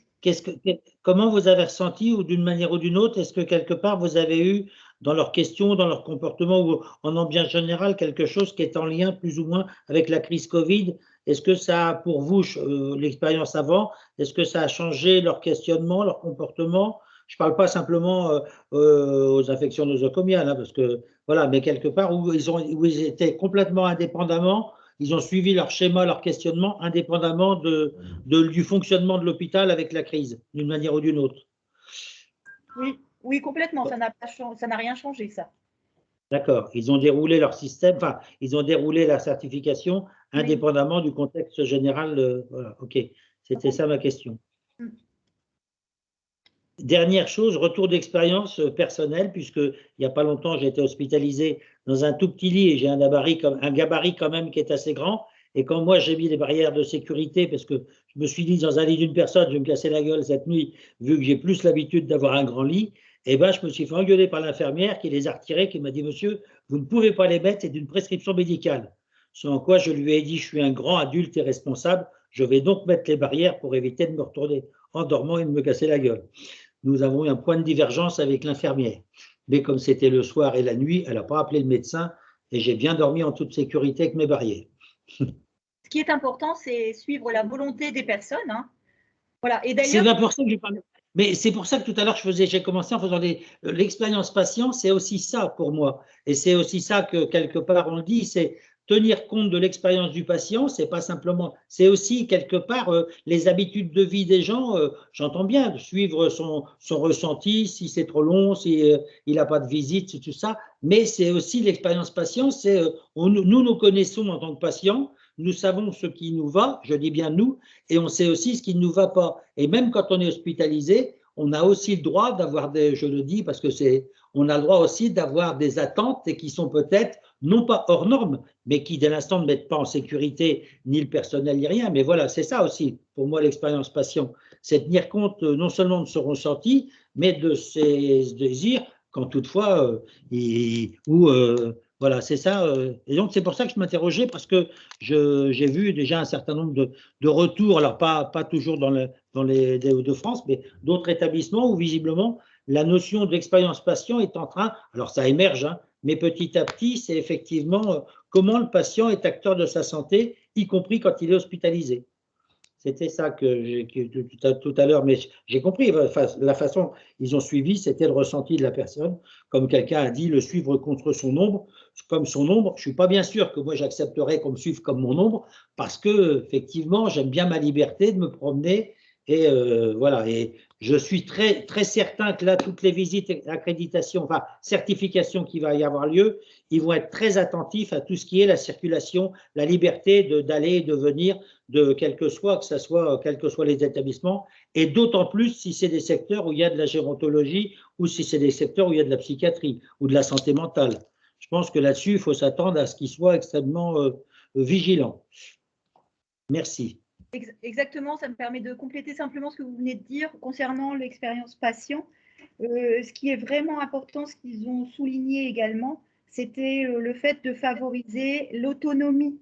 Comment vous avez ressenti, ou d'une manière ou d'une autre, est-ce que quelque part vous avez eu dans leurs questions, dans leur comportement ou en ambiance générale quelque chose qui est en lien plus ou moins avec la crise Covid? Est-ce que ça a pour vous, l'expérience avant, est-ce que ça a changé leur questionnement, leur comportement? Je ne parle pas simplement aux infections nosocomiales, hein, parce que voilà, mais quelque part où ils étaient complètement indépendamment, ils ont suivi leur schéma, leur questionnement, indépendamment du fonctionnement de l'hôpital avec la crise, d'une manière ou d'une autre. Oui, complètement. Ça n'a rien changé, ça. D'accord. Ils ont déroulé leur système, enfin, ils ont déroulé la certification indépendamment du contexte général. Voilà, ok. C'était ça ma question. Dernière chose, retour d'expérience personnelle, puisqu'il n'y a pas longtemps, j'ai été hospitalisé dans un tout petit lit et j'ai un gabarit quand même qui est assez grand. Et quand moi, j'ai mis les barrières de sécurité, parce que je me suis dit, dans un lit d'une personne, je vais me casser la gueule cette nuit, vu que j'ai plus l'habitude d'avoir un grand lit, et ben, je me suis fait engueuler par l'infirmière qui les a retirés, qui m'a dit, monsieur, vous ne pouvez pas les mettre, c'est d'une prescription médicale. Sans quoi, je lui ai dit, je suis un grand adulte et responsable, je vais donc mettre les barrières pour éviter de me retourner en dormant et de me casser la gueule. Nous avons eu un point de divergence avec l'infirmière. Mais comme c'était le soir et la nuit, elle n'a pas appelé le médecin et j'ai bien dormi en toute sécurité avec mes barrières. Ce qui est important, c'est suivre la volonté des personnes. Hein. Voilà. Et d'ailleurs, c'est bien pour ça que je parle. Mais c'est pour ça que tout à l'heure, j'ai commencé en faisant l'expérience patient, c'est aussi ça pour moi. Et c'est aussi ça que quelque part on dit, c'est tenir compte de l'expérience du patient, c'est pas simplement, c'est aussi quelque part les habitudes de vie des gens, j'entends bien, de suivre son ressenti, si c'est trop long, si il n'a pas de visite, tout ça, mais c'est aussi l'expérience patient, c'est nous nous connaissons en tant que patients, nous savons ce qui nous va, je dis bien nous, et on sait aussi ce qui ne nous va pas. Et même quand on est hospitalisé, on a aussi le droit d'avoir des, je le dis parce que on a le droit aussi d'avoir des attentes et qui sont peut-être non pas hors normes, mais qui dès l'instant ne mettent pas en sécurité ni le personnel ni rien. Mais voilà, c'est ça aussi pour moi l'expérience patient, c'est tenir compte non seulement de ce ressenti, mais de ses désirs quand toutefois voilà, c'est ça. Et donc, c'est pour ça que je m'interrogeais, parce que j'ai vu déjà un certain nombre de retours, alors pas toujours dans les Hauts-de-France, mais d'autres établissements où visiblement la notion d'expérience patient est en train, alors ça émerge, hein, mais petit à petit, c'est effectivement comment le patient est acteur de sa santé, y compris quand il est hospitalisé. C'était ça que tout à l'heure, mais j'ai compris la façon ils ont suivi, c'était le ressenti de la personne. Comme quelqu'un a dit, le suivre contre son ombre, comme son ombre. Je ne suis pas bien sûr que moi j'accepterais qu'on me suive comme mon ombre, parce que effectivement, j'aime bien ma liberté de me promener. Et voilà, et je suis très certain que là, toutes les visites, accréditations, enfin certifications qui va y avoir lieu, ils vont être très attentifs à tout ce qui est la circulation, la liberté d'aller et de venir, de quel que soit les établissements, et d'autant plus si c'est des secteurs où il y a de la gérontologie ou si c'est des secteurs où il y a de la psychiatrie ou de la santé mentale. Je pense que là-dessus, il faut s'attendre à ce qu'ils soient extrêmement vigilants. Merci. Exactement, ça me permet de compléter simplement ce que vous venez de dire concernant l'expérience patient. Ce qui est vraiment important, ce qu'ils ont souligné également, c'était le fait de favoriser l'autonomie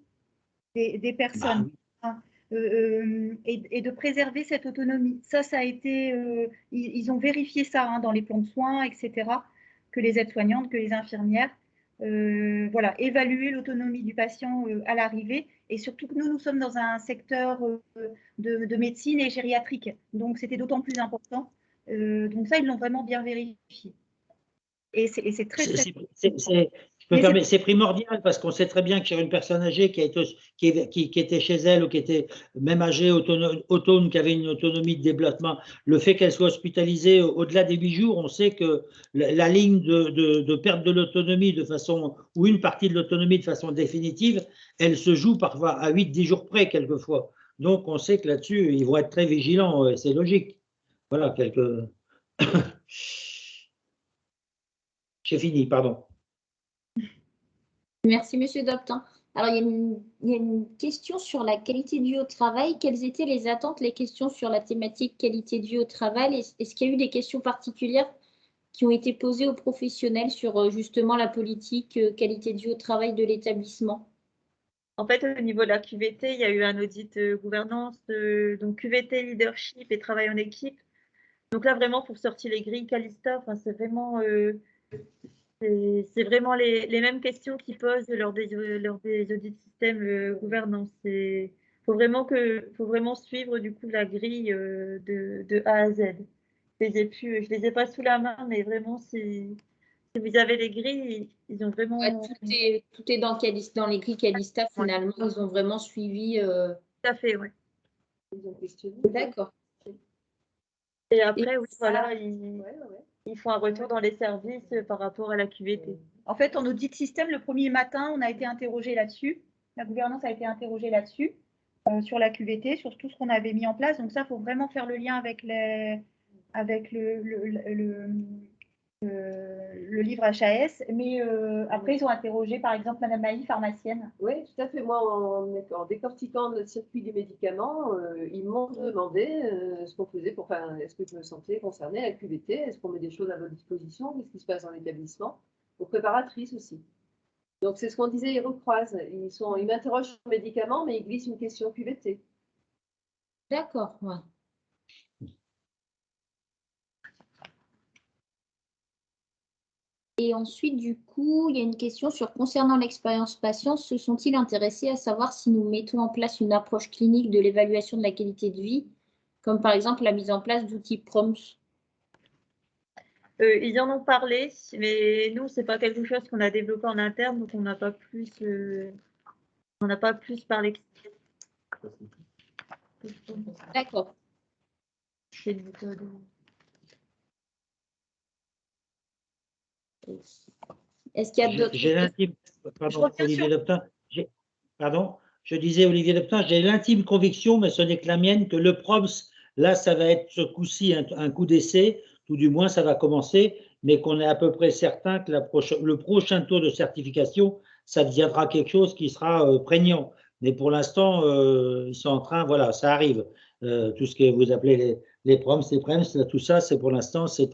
des personnes. Bah oui. Et de préserver cette autonomie. Ça a été, ils ont vérifié ça hein, dans les plans de soins, etc., que les aides-soignantes, que les infirmières, voilà, évaluer l'autonomie du patient à l'arrivée, et surtout que nous sommes dans un secteur de médecine et gériatrique, donc c'était d'autant plus important. Donc ça, ils l'ont vraiment bien vérifié. Et c'est très, c'est primordial parce qu'on sait très bien que chez une personne âgée qui était chez elle ou qui était même âgée, autonome, qui avait une autonomie de développement, le fait qu'elle soit hospitalisée au-delà des 8 jours, on sait que la ligne de perte de l'autonomie de façon, ou une partie de l'autonomie de façon définitive, elle se joue parfois à 8-10 jours près quelquefois. Donc on sait que là-dessus, ils vont être très vigilants, c'est logique. Voilà, J'ai fini, pardon. Merci, Monsieur Doptin. Alors, il y a une question sur la qualité de vie au travail. Quelles étaient les attentes, les questions sur la thématique qualité de vie au travail? Est-ce qu'il y a eu des questions particulières qui ont été posées aux professionnels sur justement la politique qualité de vie au travail de l'établissement? En fait, au niveau de la QVT, il y a eu un audit gouvernance, donc QVT, leadership et travail en équipe. Donc là, vraiment, pour sortir les grilles Calista, enfin, c'est vraiment les mêmes questions qu'ils posent lors des audits système gouvernance. Il faut vraiment suivre du coup la grille de A à Z. Je les ai pas sous la main, mais vraiment, si vous avez les grilles, ils ont vraiment… Ouais, tout est dans les grilles Calista, finalement, ils ont vraiment suivi… Tout à fait, oui. D'accord. Et après, oui, voilà, ils font un retour dans les services par rapport à la QVT. En fait, en audit système, le premier matin, on a été interrogé là-dessus. La gouvernance a été interrogée là-dessus, sur la QVT, sur tout ce qu'on avait mis en place. Donc ça, il faut vraiment faire le lien avec avec le livre HAS, mais après, ils ont interrogé, par exemple, Madame Maï, pharmacienne. Oui, tout à fait. Moi, en décortiquant le circuit des médicaments, ils m'ont demandé ce qu'on faisait pour faire. Est-ce que je me sentais concernée à la QVT? Est-ce qu'on met des choses à votre disposition? Qu'est-ce qui se passe dans l'établissement? Aux préparatrices aussi. Donc, c'est ce qu'on disait, ils recroisent. Ils m'interrogent sur le médicament, mais ils glissent une question QVT. D'accord, ouais. Et ensuite, du coup, il y a une question concernant l'expérience patient. Se sont-ils intéressés à savoir si nous mettons en place une approche clinique de l'évaluation de la qualité de vie, comme par exemple la mise en place d'outils PROMS? Ils en ont parlé, mais nous, c'est pas quelque chose qu'on a développé en interne, donc on n'a pas plus parlé. D'accord. C'est une méthode. Est-ce qu'il y a d'autres J'ai l'intime, pardon, Olivier Doptin, pardon, je disais Olivier Doptin, j'ai l'intime conviction, mais ce n'est que la mienne, que le PROMS, là, ça va être ce coup-ci un coup d'essai, tout du moins, ça va commencer, mais qu'on est à peu près certain que le prochain tour de certification, ça deviendra quelque chose qui sera prégnant. Mais pour l'instant, ils sont en train, voilà, ça arrive. Tout ce que vous appelez les PROMS, les PREMS, tout ça, c'est pour l'instant, c'est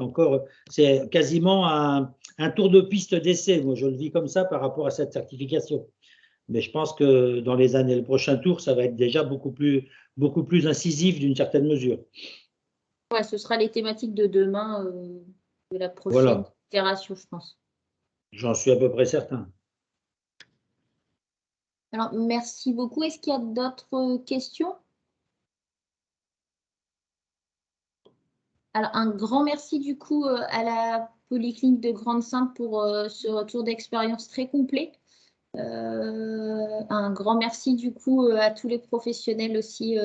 quasiment un tour de piste d'essai. Moi, je le vis comme ça par rapport à cette certification. Mais je pense que dans les années, le prochain tour, ça va être déjà beaucoup plus incisif d'une certaine mesure. Ouais, ce sera les thématiques de demain, de la prochaine Voilà. itération, je pense. J'en suis à peu près certain. Alors, merci beaucoup. Est-ce qu'il y a d'autres questions? Alors, un grand merci du coup à la Polyclinique de Grande-Synthe pour ce retour d'expérience très complet. Un grand merci du coup à tous les professionnels aussi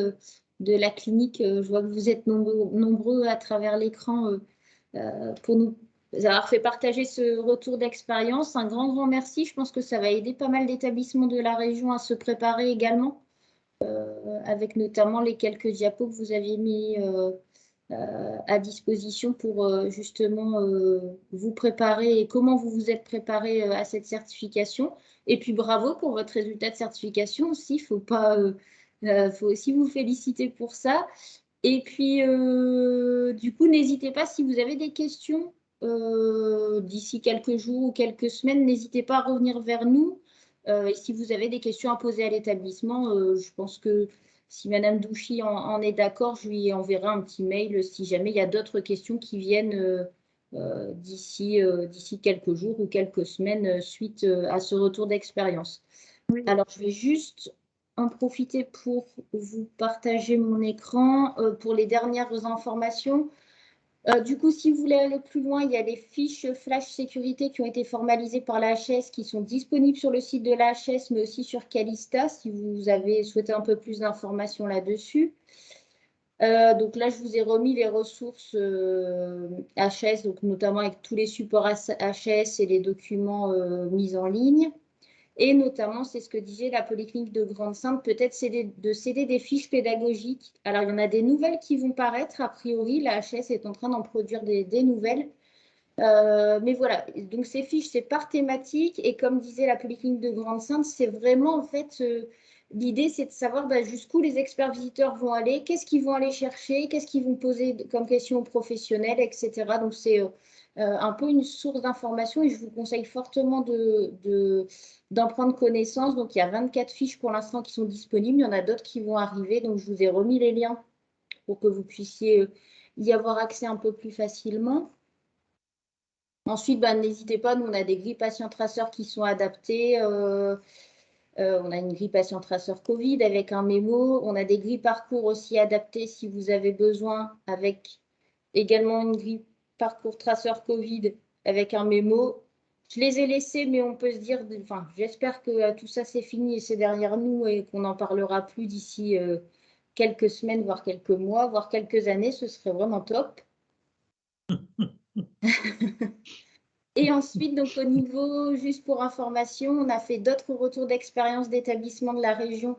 de la clinique. Je vois que vous êtes nombreux à travers l'écran pour nous avoir fait partager ce retour d'expérience. Un grand merci. Je pense que ça va aider pas mal d'établissements de la région à se préparer également, avec notamment les quelques diapos que vous aviez mis à disposition pour justement vous préparer et comment vous vous êtes préparé à cette certification. Et puis bravo pour votre résultat de certification aussi. Faut aussi vous féliciter pour ça. Et puis du coup, n'hésitez pas si vous avez des questions d'ici quelques jours ou quelques semaines, n'hésitez pas à revenir vers nous. Et si vous avez des questions à poser à l'établissement, je pense que si Madame Douchy en est d'accord, je lui enverrai un petit mail si jamais il y a d'autres questions qui viennent d'ici quelques jours ou quelques semaines suite à ce retour d'expérience. Oui. Alors, je vais juste en profiter pour vous partager mon écran pour les dernières informations. Du coup, si vous voulez aller plus loin, il y a les fiches flash sécurité qui ont été formalisées par la HS qui sont disponibles sur le site de la HS, mais aussi sur Calista, si vous avez souhaité un peu plus d'informations là-dessus. Donc là, je vous ai remis les ressources HS, donc notamment avec tous les supports HS et les documents mis en ligne. Et notamment, c'est ce que disait la Polyclinique de Grande-Synthe, peut-être de céder des fiches pédagogiques. Alors, il y en a des nouvelles qui vont paraître. A priori, la HS est en train d'en produire des nouvelles. Mais voilà, donc ces fiches, c'est par thématique. Et comme disait la Polyclinique de Grande-Synthe, c'est vraiment, en fait, l'idée, c'est de savoir jusqu'où les experts visiteurs vont aller, qu'est-ce qu'ils vont aller chercher, qu'est-ce qu'ils vont poser comme question aux professionnels, etc. Donc, c'est un peu une source d'information et je vous conseille fortement d'en prendre connaissance. Donc, il y a 24 fiches pour l'instant qui sont disponibles. Il y en a d'autres qui vont arriver. Donc, je vous ai remis les liens pour que vous puissiez y avoir accès un peu plus facilement. Ensuite, n'hésitez pas, nous, on a des grilles patient-traceurs qui sont adaptées. On a une grille patient-traceur Covid avec un mémo. On a des grilles parcours aussi adaptées si vous avez besoin, avec également une grille parcours traceur Covid avec un mémo. Je les ai laissés, mais on peut se dire, enfin, j'espère que tout ça c'est fini et c'est derrière nous et qu'on n'en parlera plus d'ici quelques semaines, voire quelques mois, voire quelques années. Ce serait vraiment top. Et ensuite, donc au niveau, juste pour information, on a fait d'autres retours d'expérience d'établissements de la région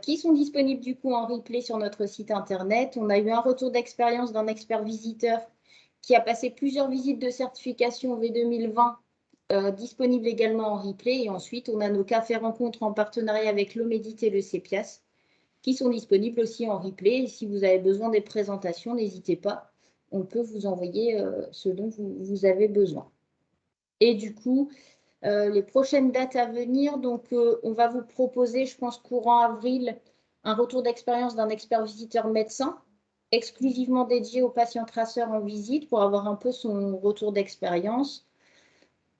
qui sont disponibles du coup en replay sur notre site internet. On a eu un retour d'expérience d'un expert visiteur qui a passé plusieurs visites de certification V2020 disponibles également en replay. Et ensuite, on a nos cafés rencontres en partenariat avec l'Omedit et le CEPIAS qui sont disponibles aussi en replay. Et si vous avez besoin des présentations, n'hésitez pas. On peut vous envoyer ce dont vous avez besoin. Et du coup, les prochaines dates à venir, donc on va vous proposer, je pense, courant avril, un retour d'expérience d'un expert visiteur médecin exclusivement dédié aux patients traceurs en visite pour avoir un peu son retour d'expérience.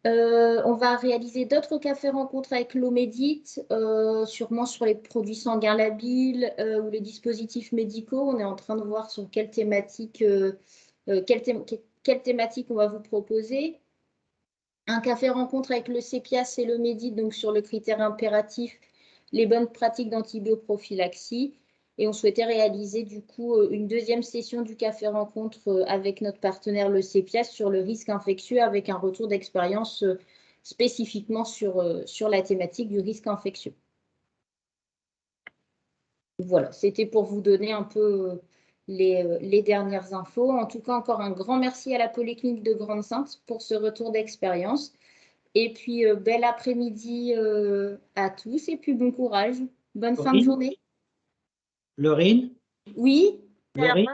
On va réaliser d'autres cafés rencontres avec l'Omedit, sûrement sur les produits sanguins labiles ou les dispositifs médicaux. On est en train de voir sur quelle thématique on va vous proposer. Un café rencontre avec le CEPIAS et l'Omedit, donc sur le critère impératif, les bonnes pratiques d'antibioprophylaxie. Et on souhaitait réaliser du coup une deuxième session du café rencontre avec notre partenaire le CEPIAS sur le risque infectieux avec un retour d'expérience spécifiquement sur la thématique du risque infectieux. Voilà, c'était pour vous donner un peu les dernières infos. En tout cas, encore un grand merci à la Polyclinique de Grande-Synthe pour ce retour d'expérience. Et puis, bel après-midi à tous et puis bon courage. Bonne fin de journée. Laurine? Oui. Laurine?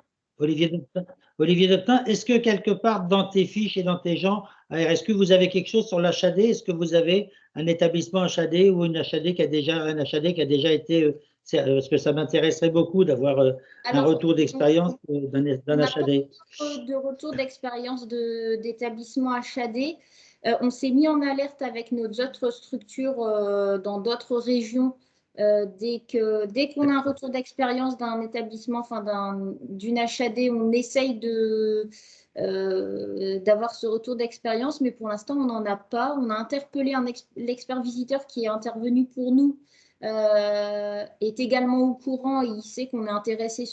Olivier Doptin, est-ce que quelque part dans tes fiches et dans tes gens, est-ce que vous avez quelque chose sur l'HAD? Est-ce que vous avez un établissement HAD ou une HAD qui a déjà été… parce que ça m'intéresserait beaucoup d'avoir un retour d'expérience d'un HAD. De retour d'expérience d'établissement HAD. On s'est mis en alerte avec nos autres structures dans d'autres régions. Dès qu'on a un retour d'expérience d'un établissement, enfin d'une HAD, on essaye d'avoir ce retour d'expérience, mais pour l'instant, on n'en a pas. On a interpellé l'expert visiteur qui est intervenu pour nous, est également au courant et il sait qu'on est intéressé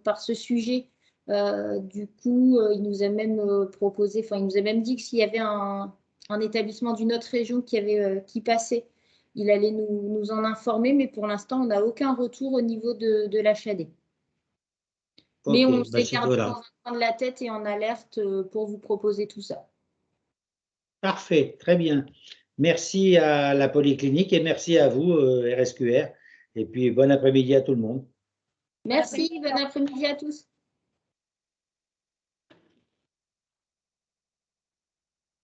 par ce sujet. Du coup, il nous a même proposé, enfin, il nous a même dit que s'il y avait un établissement d'une autre région qui passait, il allait nous en informer, mais pour l'instant, on n'a aucun retour au niveau de l'HAD. Mais on s'est gardé dans un coin de la tête et en alerte pour vous proposer tout ça. Parfait, très bien. Merci à la Polyclinique et merci à vous, RSQR. Et puis, bon après-midi à tout le monde. Merci, bon après-midi à tous.